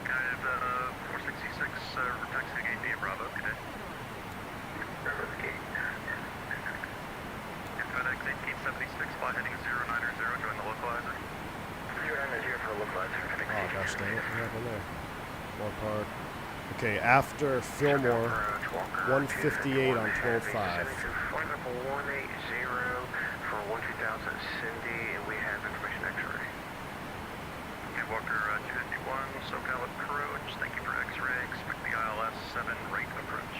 Guided 466, taxiing 8B, Bravo, good day. Bravo, gate. FedEx 1876, fly heading 090, join the localizer. 090 for the localizer. Oh gosh dang it, what happened there? Moore Park. Okay, after Fillmore, 158 on 12.5. Flight number 180 for 12,000 Cindy, and we have information X-ray. Okay, Walker 251, SoCal approach. Thank you for X-ray. Expect the ILS 7 rate approach.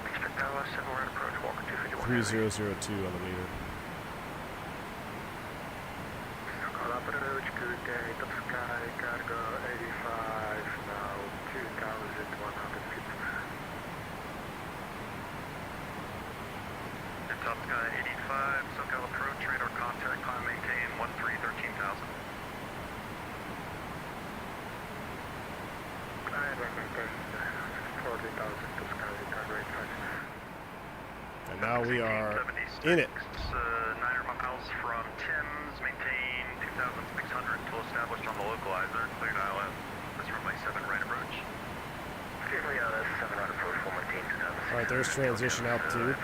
Expect ILS 7 rate approach. Walker 251. 3002 on the meter. SoCal approach. Good day. Top sky. Cargo 85. Now 2,100 feet. Top sky 85, SoCal approach, radar contact, climb maintain 13,000. I recommend 40,000 to sky, cargo 85. And now we are in it. 9 miles from Tim's, maintain 2,600 until established on the localizer, cleared ILS. This runway 7 right approach. Cleared ILS 7 right approach, will maintain 2,600. Alright, there's transition altitude.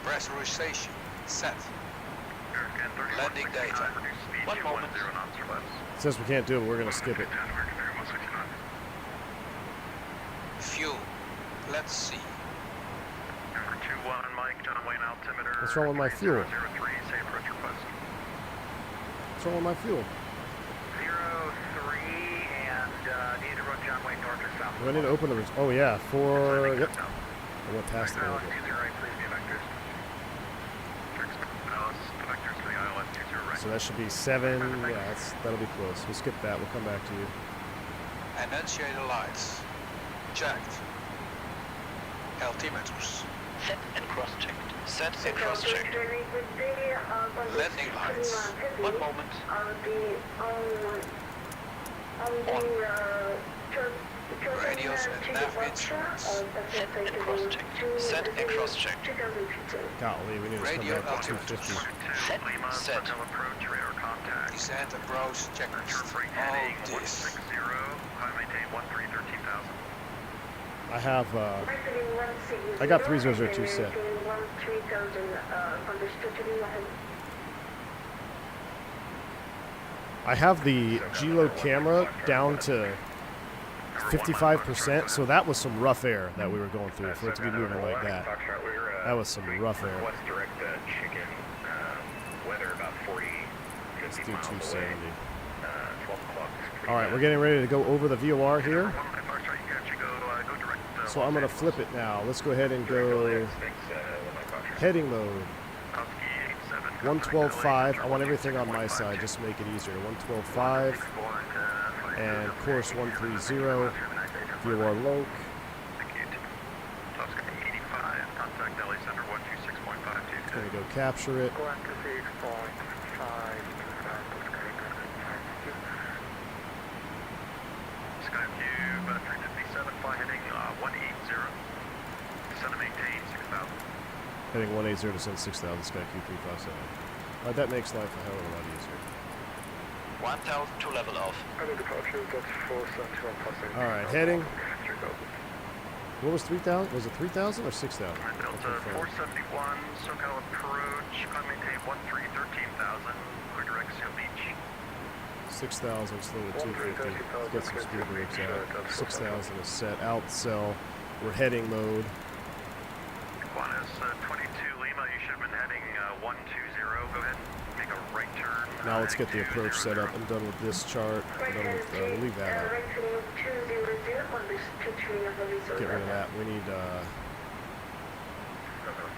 Pressurization set. Landing data. 1 moment. Since we can't do it, we're going to skip it. Fuel. Let's see. 21 Mike, John Wayne altimeter. What's wrong with my fuel? 003, say approach request. What's wrong with my fuel? 03 and need to run John Wayne north or south. Do I need to open the... Oh yeah, for... Yep. I went past it a little bit. So that should be 7. Yeah, that'll be close. We'll skip that. We'll come back to you. Enunciate the lights. Checked. Altimeters. Set and cross-checked. Set and cross-checked. Landing lights. 1 moment. Radios and nav instruments. Set and cross-checked. Set and cross-checked. Golly, we need to Radio come back to altitude. 250. Set. Descent approach checklist. All this. I have, I got 3002 set. I have the G-Load camera down to 55%, so that was some rough air that we were going through for it to be moving like that. That was some rough air. Let's do 270. Alright, we're getting ready to go over the VOR here. So I'm going to flip it now. Let's go ahead and go heading mode. 112.5. I want everything on my side, just to make it easier. 112.5 and course 130. VOR loc. Going to go capture it. Skyview 357, fly heading 180. Descend and maintain 6,000. Heading 180 to send 6,000, Skyview 357. Alright, that makes life a hell of a lot easier. 1,000 to level off. Alright, heading. What was 3,000? Was it 3,000 or 6,000? Delta 471, SoCal approach, climb maintain 13,000, clear direct Seal Beach. 6,000, slow to 250. Let's get some speed brakes out. 6,000 is set. Out, cell. We're heading mode. Qantas 22 Lima, you should have been heading 120. Go ahead, make a right turn. Now let's get the approach set up. I'm done with this chart. I'm done with, we'll leave that out. Get rid of that. We need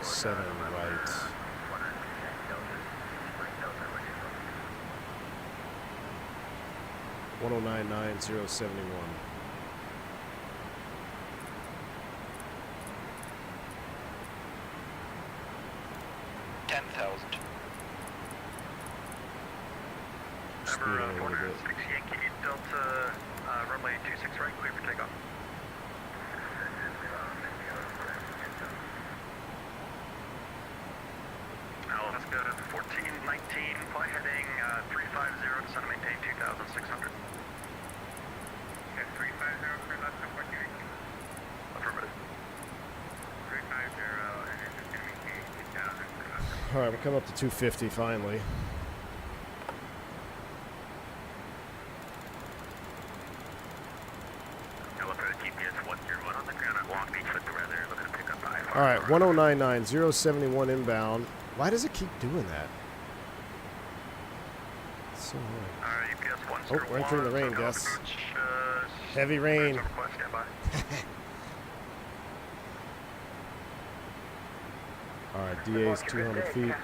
7 right. $109,9071. Number 406 Yankee Delta, runway 26 right, clear for takeoff. Alaska 1419, fly heading 350, descend and maintain 2,600. Okay, 350 for left of 1419. Affirmative. 350, and then just going to maintain 2,000. Alright, we're coming up to 250 finally. Alright, 109,9071 inbound. Why does it keep doing that? It's so annoying. Oh, we're entering the rain, Gus. Heavy rain. Alright, DA is 200 feet.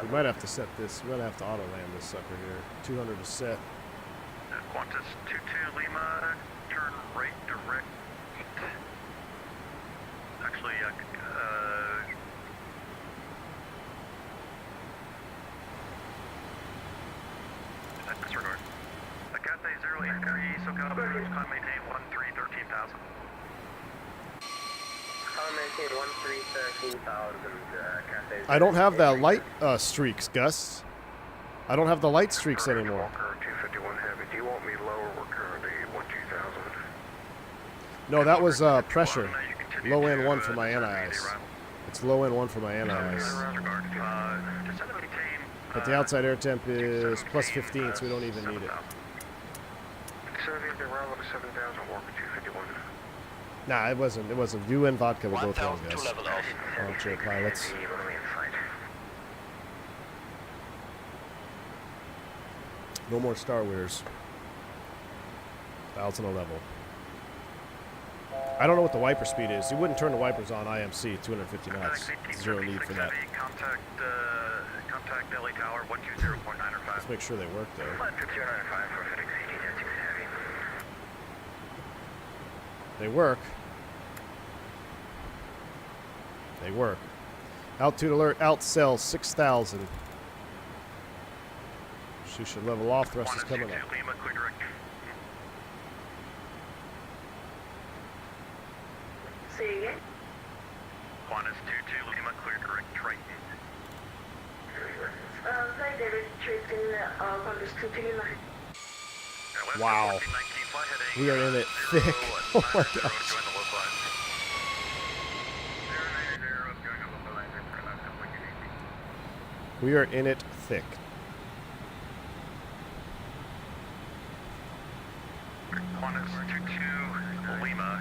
We might have to set this. We might have to auto land this sucker here. 200 is set. Qantas 22 Lima, turn right direct. Actually, disregard. Cathay 083, SoCal approach, climb maintain 13,000. Climb maintain 13,000, Cathay. I don't have that light streaks, Gus. I don't have the light streaks anymore. 251 heavy. Do you want me lower? We're currently 12,000. No, that was pressure. Low end 1 for my anti-ice. It's low end 1 for my anti-ice. But the outside air temp is plus 15, so we don't even need it. Nah, it wasn't. It wasn't. You and vodka were both wrong, guys. Armchair pilots. No more Star Wars. 1,000 a level. I don't know what the wiper speed is. You wouldn't turn the wipers on IMC 250 knots. Zero need for that. Contact LA Tower 120.905. Let's make sure they work though. They work. They work. Altitude alert, outcell 6,000. She should level off, thrust is coming up. Say again? Qantas 22 Lima, clear direct Triton. Flight direct Triton, Qantas 22 Lima. Wow. We are in it thick. Oh my gosh. We are in it thick.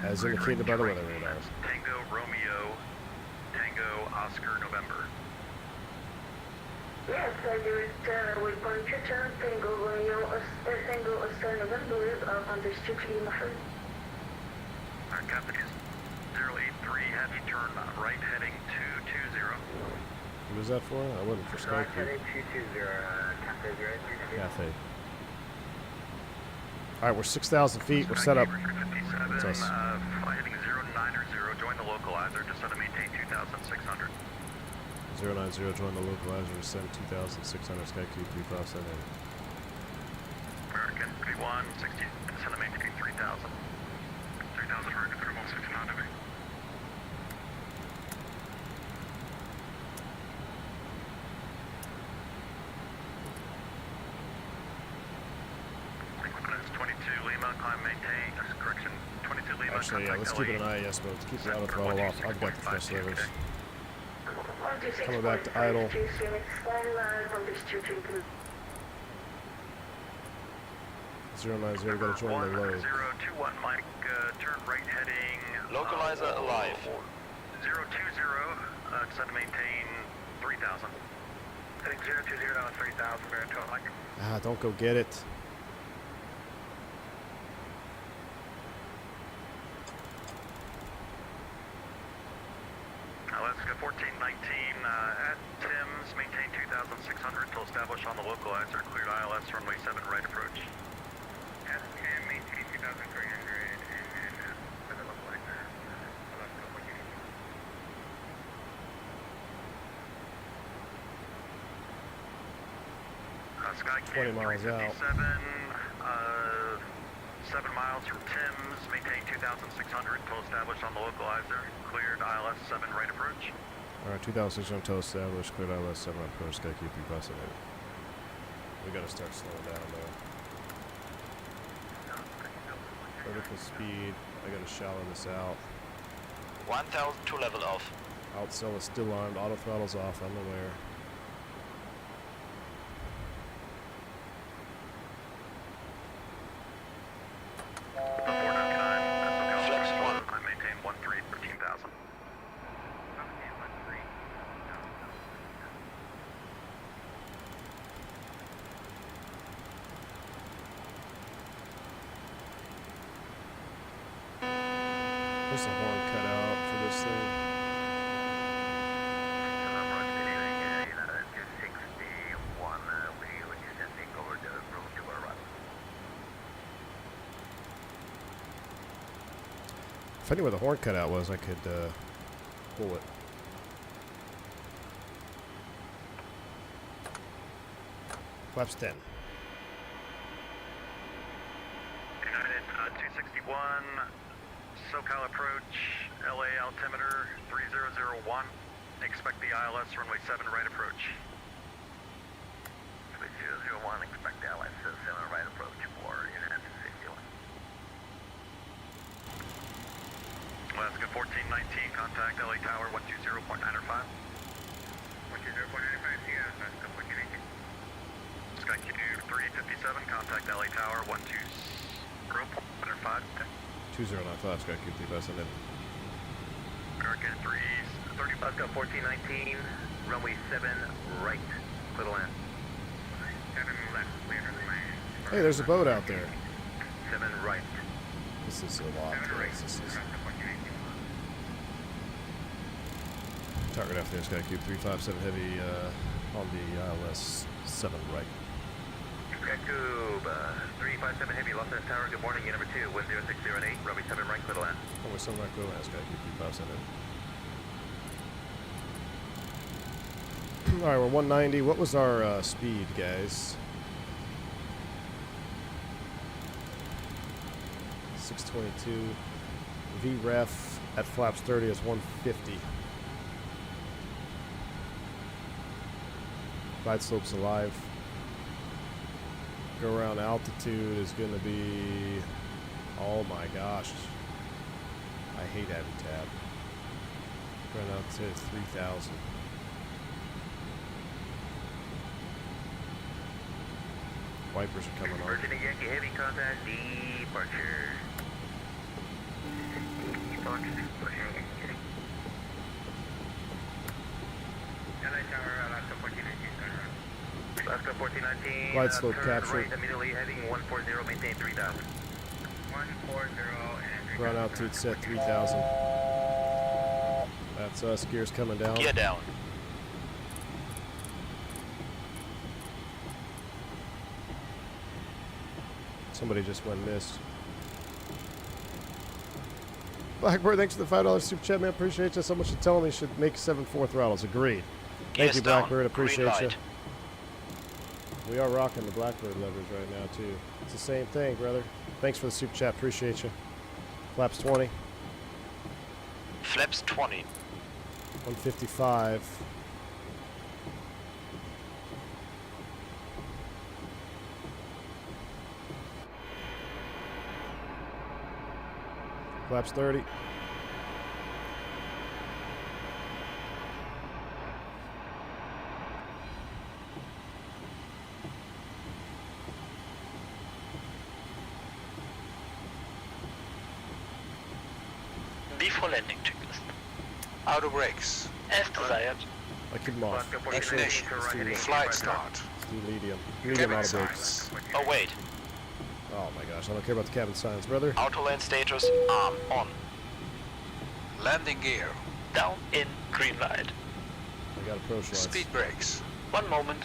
As indicated by the weather radar. Tango Romeo, Tango Oscar November. Yes, I do it with Conchita, Tango Romeo, Tango Oscar November, understood Lima. Captain is 083, heavy turn right heading 220. Who was that for? I wasn't for Skype. Heading 220, Cathay 083. Cathay. Alright, we're 6,000 feet. We're set up. It's us. Heading 090, join the localizer, descend and maintain 2,600. 090, join the localizer, descend 2,600, SkyQ 357. American 3160, descend and maintain 3,000. 3,000, American 3169 to me. Actually, yeah, let's keep it an IAS mode. Let's keep the auto throttle off. I've got the thrust levers. Coming back to idle. 090, gotta join the load. 021, Mike, turn right heading. Localizer alive. 020, descend to maintain 3,000. Heading 020 down 3,000, Baritone, Mike. Ah, don't go get it. Alaska 1419, at Tim's, maintain 2,600 till established on the localizer, cleared ILS, runway 7, right approach. At Tim, maintain 2,300, and for the localizer, Alaska 1418. Sky 20 miles out. 7 miles from Tim's, maintain 2,600 till established on the localizer, cleared ILS 7 right approach. Alright, 2,600 till established, cleared ILS 7 approach, SkyQ 357. We gotta start slowing down though. Vertical speed, I gotta shallow this out. 1,000 to level off. Outcell is still armed, auto throttle's off, I'm aware. Where's the horn cut out for this thing? If I knew where the horn cutout was, I could pull it. Flaps 10. United 261, SoCal approach, LA altimeter 3001. Expect the ILS runway 7 right approach. 3001, expect the ILS 7 right approach for United 261. Alaska 1419, contact LA Tower 120.905. 120.905, yeah, Alaska 1419. SkyQ 357, contact LA Tower 120.905. 2095, SkyQ 357. American 330, Alaska 1419, runway 7 right, clear to land. 7 left, clear to land. Hey, there's a boat out there. 7 right. This is a lot. This is target out there, SkyQ 357 heavy on the ILS 7 right. SkyCube 357 heavy, Los Angeles Tower, good morning, number 2, 10608, runway 7 right, clear to land. Runway 7 right, clear to land, SkyQ 357. Alright, we're 190. What was our speed, guys? 622. VREF at flaps 30 is 150. Glide slope's alive. Go around altitude is going to be Oh my gosh. I hate having tab. Right now it says 3,000. Wipers are coming on. Virginia Yankee Heavy contact departure. Departure. LA Tower, Alaska 1419. Alaska 1419. Glide slope turn captured. Right, immediately heading 140, maintain 3000. 140 and Ground altitude set 3,000. That's us. Gears coming down. Gear down. Somebody just went missed. Blackbird, thanks for the $5 super chat, man. Appreciate you so much for telling me. Should make 7.4 throttles. Agreed. Thank Gears you, down. Blackbird. Appreciate Green you. light. We are rocking the Blackbird levers right now, too. It's the same thing, brother. Thanks for the super chat. Appreciate you. Flaps 20. Flaps 20. 155. Flaps 30. Before landing checklist. Outer brakes. As desired. I keep them off. Ignition. Flight start. Do medium. Medium Cabin auto brakes. silence. Oh wait. Oh my gosh, I don't care about the cabin signs, brother. Auto land status. Arm on. Landing gear. Down in green light. I got approach lights. Speed brakes. One moment.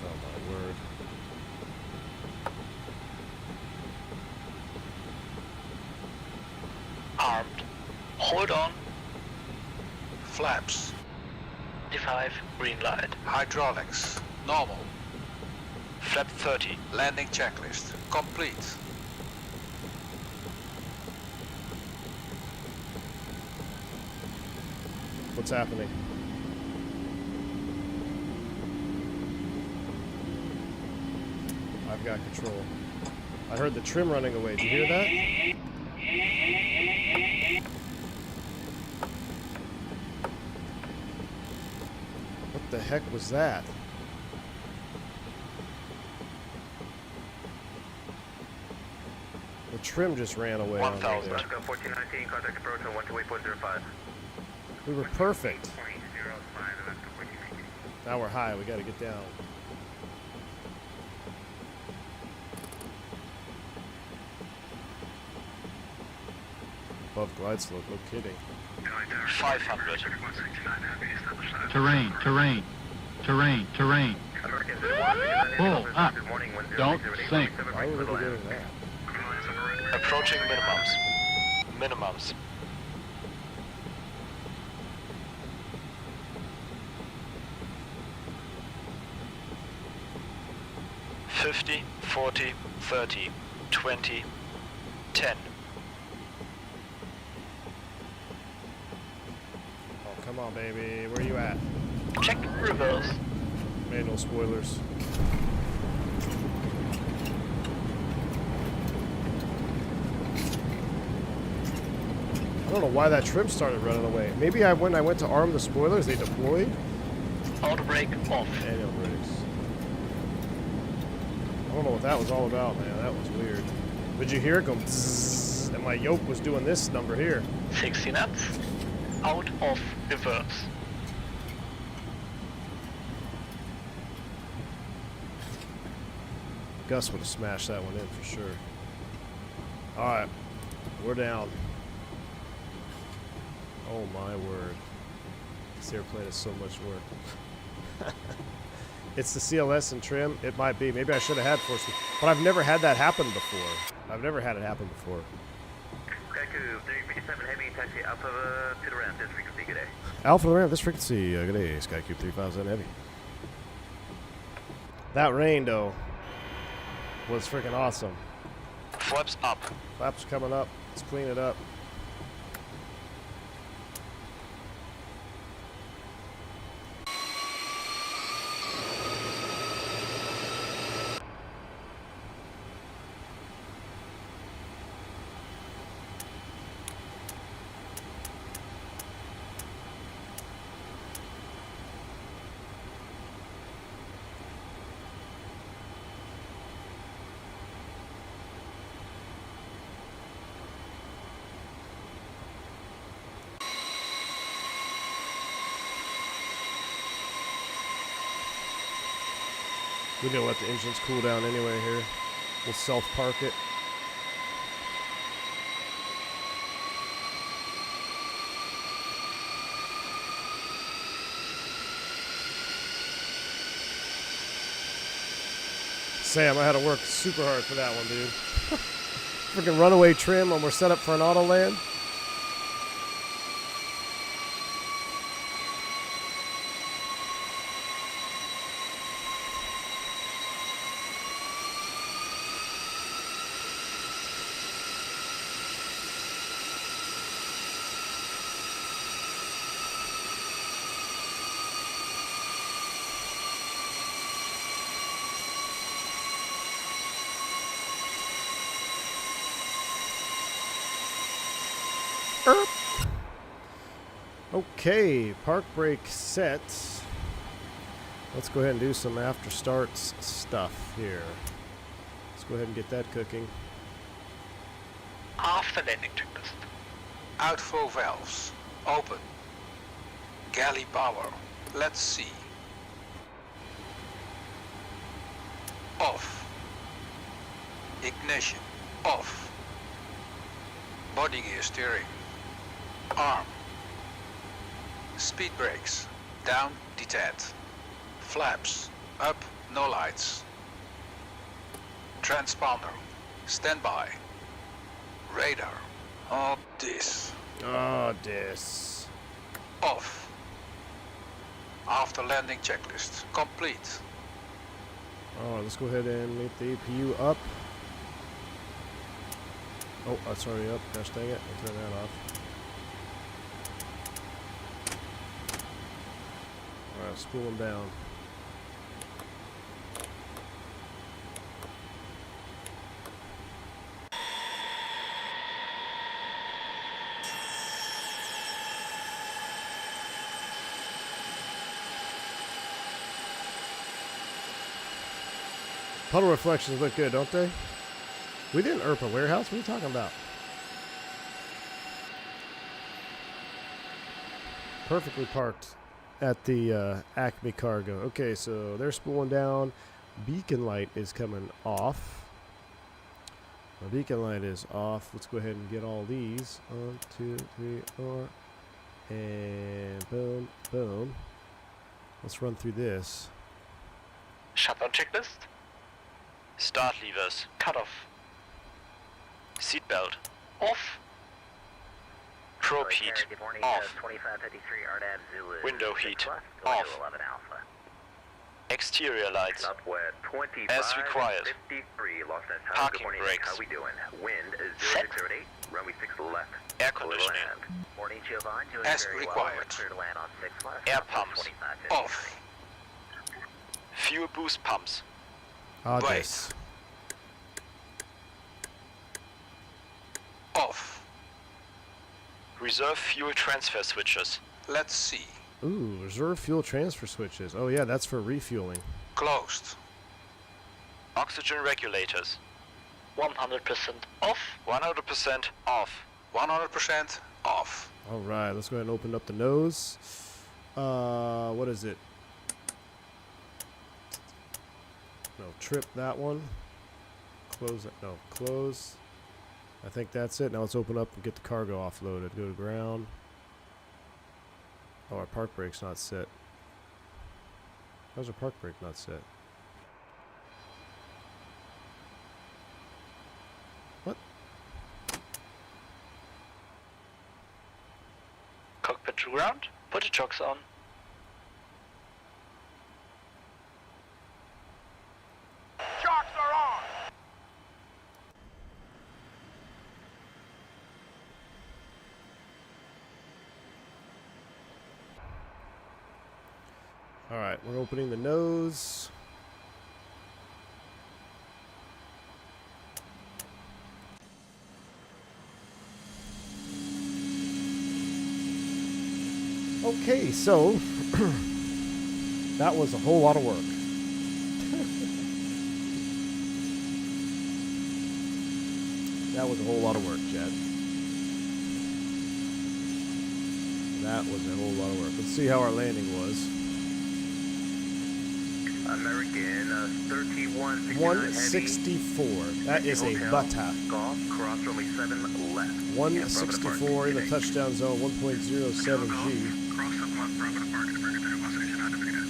Oh my word. Armed. Hold on. Flaps. D5. Green light. Hydraulics. Normal. Flap 30. Landing checklist. Complete. What's happening? I've got control. I heard the trim running away. Did you hear that? What the heck was that? The trim just ran away on me 1,000. there. Alaska 1419, contact approach on 128.05. We were perfect. Now we're high. We got to get down. Above glide slope. No kidding. 500. Terrain, terrain, terrain, terrain. Pull up. Don't sink. Why would we be doing that? Approaching minimums. Minimums. $50, 40, 30, 20, 10. Oh, come on, baby. Where you at? Check reverse. Manual spoilers. I don't know why that trim started running away. Maybe when I went to arm the spoilers, they deployed. Auto brake off. Manual brakes. I don't know what that was all about, man. That was weird. Did you hear it go bzzz, and my yoke was doing this number here. 60 knots. Out of reverse. Gus would have smashed that one in for sure. Alright. We're down. Oh my word. This airplane is so much work. It's the CLS and trim. It might be. Maybe I should have had force. But I've never had that happen before. I've never had it happen before. Skycube 357 Heavy, taxi Alpha to the ramp, this frequency, good day. Alpha to the ramp, this frequency. Good day, Skycube 3000 Heavy. That rain, though, was freaking awesome. Flaps up. Flaps coming up. Let's clean it up. We're gonna let the engines cool down anyway here. We'll self-park it. Sam, I had to work super hard for that one, dude. Freaking runaway trim when we're set up for an auto land. Okay, park brake set. Let's go ahead and do some after starts stuff here. Let's go ahead and get that cooking. After landing checklist. Outflow valves. Open. Galley power. Let's see. Off. Ignition. Off. Body gear steering. Arm. Speed brakes. Down, detent. Flaps. Up, no lights. Transponder. Standby. Radar. Oh, this. Oh, this. Off. After landing checklist. Complete. Alright, let's go ahead and make the APU up. Oh, that's already up. Gosh dang it. I'll turn that off. Alright, spool them down. Puddle reflections look good, don't they? We didn't ERP a warehouse. What are you talking about? Perfectly parked at the Acme Cargo. Okay, so they're spooling down. Beacon light is coming off. My beacon light is off. Let's go ahead and get all these. 1, 2, 3, 4. And boom, boom. Let's run through this. Shutdown checklist. Start levers. Cut off. Seatbelt. Off. Probe heat. Off. Window heat. Off. Exterior lights. As required. Parking brakes. Set. Air conditioning. As required. Air pumps. Off. Fuel boost pumps. Ah, Wait. this. Off. Reserve fuel transfer switches. Let's see. Ooh, reserve fuel transfer switches. Oh yeah, that's for refueling. Closed. Oxygen regulators. 100% off. 100% off. 100% off. All right, let's go ahead and open up the nose. What is it? No, trip that one. Close it. No, close. I think that's it. Now let's open up and get the cargo offloaded. Go to ground. Oh, our park brake's not set. How's our park brake not set? What? Cockpit to ground. Put the chocks on. Shocks are on! All right, we're opening the nose. Okay, so that was a whole lot of work. That was a whole lot of work, Chad. That was a whole lot of work. Let's see how our landing was. American 31. 164. That is a butta. Golf, cross runway 7 left. 164 in the touchdown zone, 1.07 G. Cross 7 left, Bravo to Park, American 31 destination, identified.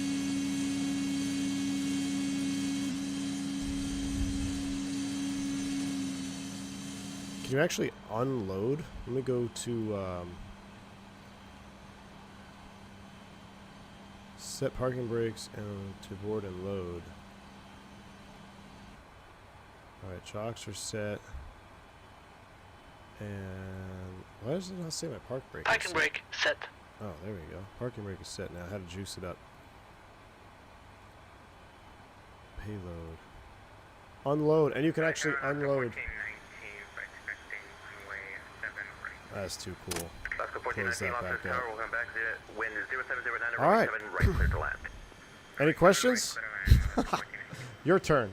Can you actually unload? Let me go to set parking brakes and to board and load. Alright, chocks are set. And why does it not say my park brake? Parking brake set. Oh, there we go. Parking brake is set now. How to juice it up. Payload. Unload, and you can actually unload. That's too cool. Close that back up. Alright. Any questions? Your turn.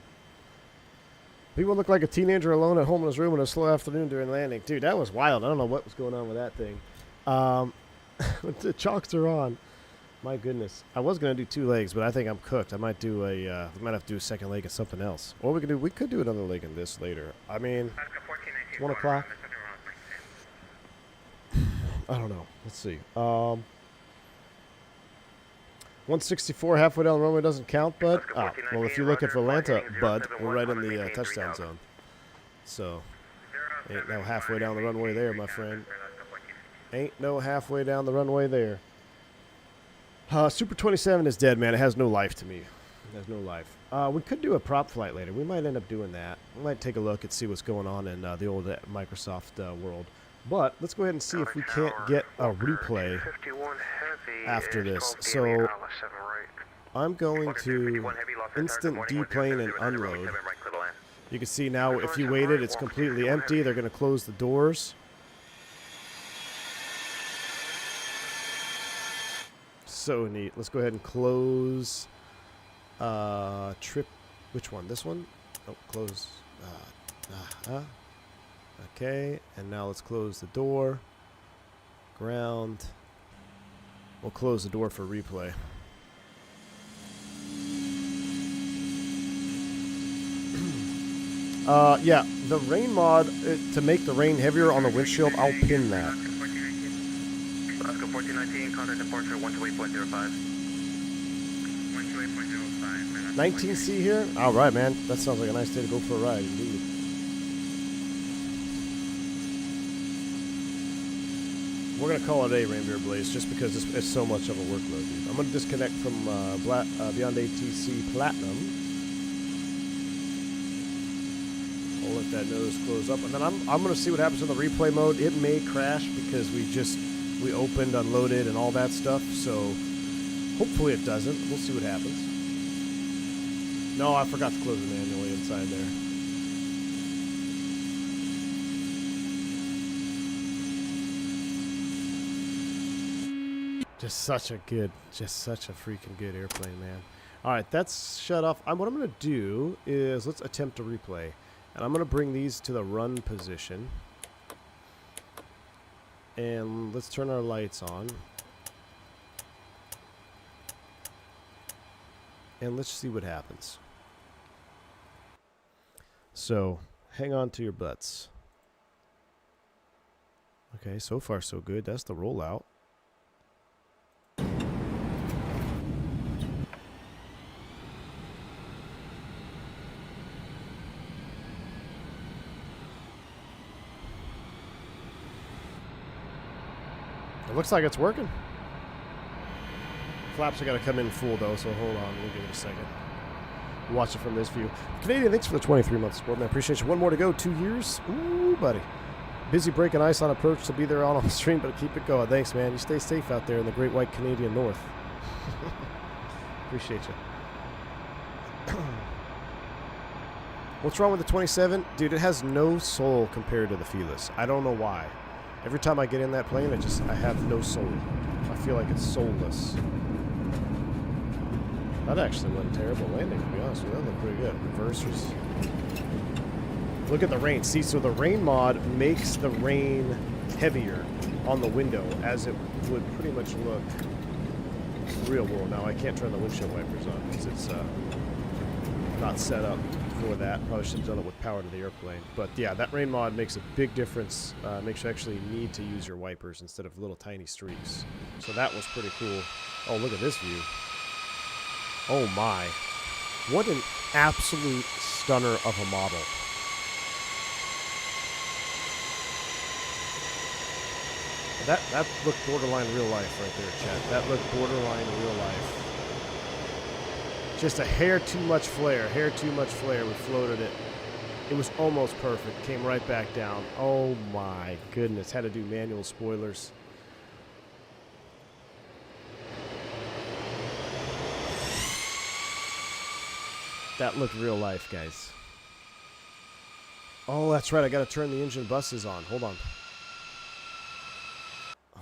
People look like a teenager alone at home in his room on a slow afternoon during landing. Dude, that was wild. I don't know what was going on with that thing. The chocks are on. My goodness. I was going to do 2 legs, but I think I'm cooked. I might do a, we might have to do a second leg of something else. Or we could do another leg in this later. I mean, it's 1 o'clock. I don't know. Let's see. 164 halfway down the runway doesn't count, bud. Ah, well, if you look at Atlanta, bud, we're right in the touchdown zone. So, ain't no halfway down the runway there, my friend. Ain't no halfway down the runway there. Super 27 is dead, man. It has no life to me. It has no life. We could do a prop flight later. We might end up doing that. We might take a look and see what's going on in the old Microsoft world. But let's go ahead and see if we can't get a replay after this. So I'm going to instant deplane and unload. You can see now if you waited, it's completely empty. They're going to close the doors. So neat. Let's go ahead and close trip. Which one? This one? Oh, close. Okay, and now let's close the door. Ground. We'll close the door for replay. Yeah, the rain mod, to make the rain heavier on the windshield, I'll pin that. Oscar 1419, contact departure 128.05. 128.05. 19C here? Alright, man. That sounds like a nice day to go for a ride, indeed. We're going to call it a Reindeer Blaze just because it's so much of a workload, dude. I'm going to disconnect from Beyond ATC Platinum. I'll let that nose close up. And then I'm going to see what happens in the replay mode. It may crash because we opened, unloaded, and all that stuff. So hopefully it doesn't. We'll see what happens. No, I forgot to close it manually inside there. Just such a freaking good airplane, man. All right, that's shut off. What I'm going to do is let's attempt a replay. And I'm going to bring these to the run position. And let's turn our lights on. And let's see what happens. So, hang on to your butts. Okay, so far so good. That's the rollout. It looks like it's working. Flaps are going to come in full, though, so hold on. We'll give it a second. Watch it from this view. Canadian, thanks for the 23-month support, man. Appreciate you. One more to go. 2 years. Ooh, buddy. Busy breaking ice on approach to be there on the stream, but keep it going. Thanks, man. You stay safe out there in the great white Canadian North. Appreciate you. What's wrong with the 27? Dude, it has no soul compared to the Felis. I don't know why. Every time I get in that plane, I have no soul. I feel like it's soulless. That actually wasn't a terrible landing, to be honest with you. That looked pretty good. Reversers. Look at the rain. See, so the rain mod makes the rain heavier on the window, as it would pretty much look real world. Now I can't turn the windshield wipers on because it's not set up for that. Probably should have done it with power to the airplane. But yeah, that rain mod makes a big difference. Makes you actually need to use your wipers instead of little tiny streaks. So that was pretty cool. Oh, look at this view. Oh my. What an absolute stunner of a model. That looked borderline real life right there, chat. That looked borderline real life. Just a hair too much flare. Hair too much flare. We floated it. It was almost perfect. Came right back down. Oh my goodness. Had to do manual spoilers. That looked real life, guys. Oh, that's right. I got to turn the engine buses on. Hold on.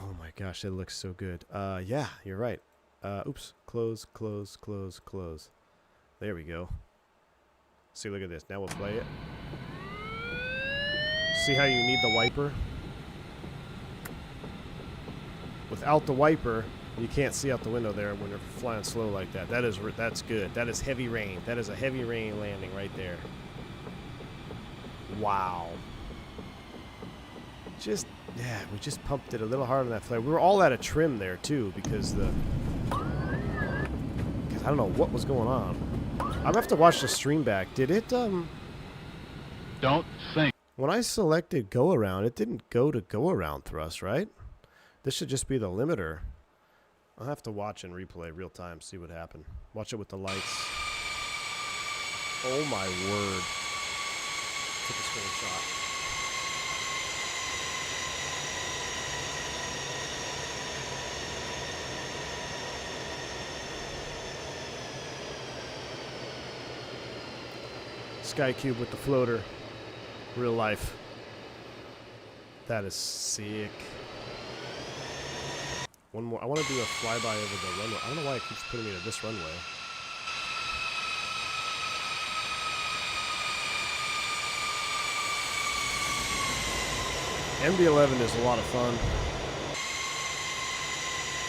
Oh my gosh, it looks so good. Yeah, you're right. Oops. Close, close, close, close. There we go. See, look at this. Now we'll play it. See how you need the wiper? Without the wiper, you can't see out the window there when you're flying slow like that. That's good. That is heavy rain. That is a heavy rain landing right there. Wow. Yeah, we just pumped it a little harder on that flare. We were all out of trim there too because I don't know what was going on. I'm gonna have to watch the stream back. Did it Don't sink. when I selected go around, it didn't go to go around thrust, right? This should just be the limiter. I'll have to watch and replay real time, see what happened. Watch it with the lights. Oh my word. Took a screenshot. Sky Cube with the floater. Real life. That is sick. One more. I want to do a flyby over the runway. I don't know why it keeps putting me to this runway. MD-11 is a lot of fun.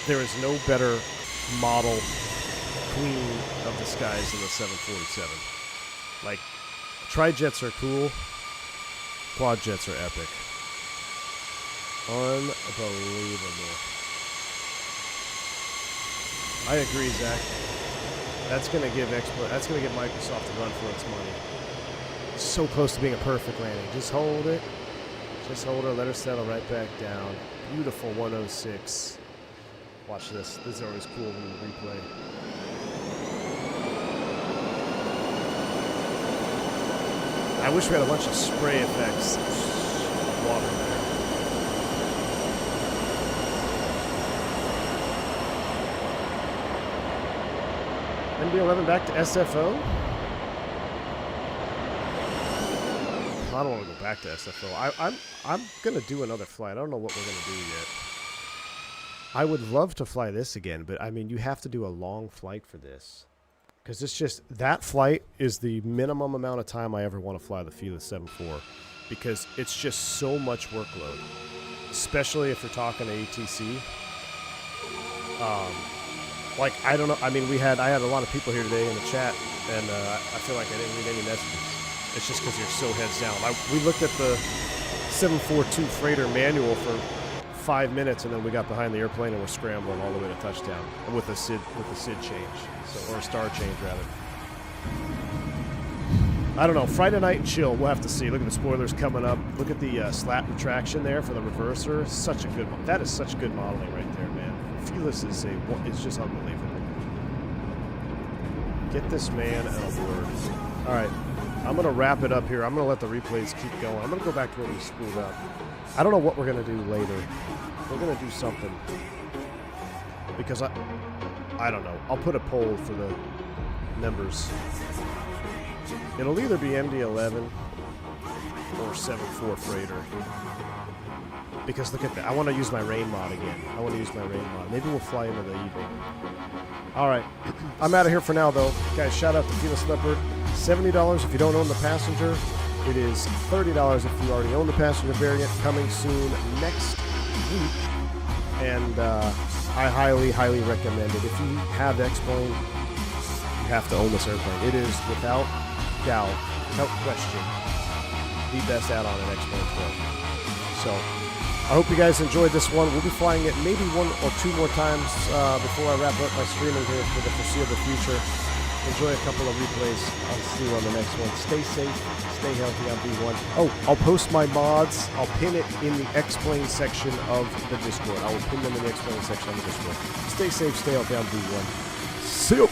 There is no better model queen of the skies than the 747. Like, tri-jets are cool. Quad jets are epic. Unbelievable. I agree, Zach. That's gonna give Microsoft a run for its money. It's so close to being a perfect landing. Just hold it. Just hold her. Let her settle right back down. Beautiful 106. Watch this. This is always cool when you replay. I wish we had a bunch of spray effects. Water there. MD-11 back to SFO. I don't want to go back to SFO. I'm gonna do another flight. I don't know what we're gonna do yet. I would love to fly this again, but I mean, you have to do a long flight for this. Because it's just, that flight is the minimum amount of time I ever want to fly the Felis 7.4. Because it's just so much workload. Especially if you're talking to ATC. Like, I don't know, I mean, I had a lot of people here today in the chat, and I feel like I didn't read any messages. It's just because you're so heads down. We looked at the 742 freighter manual for 5 minutes, and then we got behind the airplane and we're scrambling all the way to touchdown with the SID change, or a star change rather. I don't know. Friday night and chill. We'll have to see. Look at the spoilers coming up. Look at the slat retraction there for the reverser. Such a good. That is such good modeling right there, man. Felis is just unbelievable. Get this man an award. All right. I'm going to wrap it up here. I'm going to let the replays keep going. I'm going to go back to where we screwed up. I don't know what we're going to do later. We're going to do something. Because I don't know. I'll put a poll for the members. It'll either be MD-11 or 7.4 freighter. Because look at that. I want to use my rain mod again. Maybe we'll fly into the evening. Alright. I'm out of here for now, though. Guys, shout out to Felis Leopard. $70 if you don't own the passenger. It is $30 if you already own the passenger variant. Coming soon next week. And I highly, highly recommend it. If you have X-Plane, you have to own this airplane. It is, without doubt, without question, the best add-on in X-Plane 12. So, I hope you guys enjoyed this one. We'll be flying it maybe 1 or 2 more times before I wrap up my streaming here for the foreseeable future. Enjoy a couple of replays. I'll see you on the next one. Stay safe, stay healthy on V1. Oh, I'll post my mods. I'll pin it in the X-Plane section of the Discord. I will pin them in the X-Plane section of the Discord. Stay safe, stay healthy on V1. See you.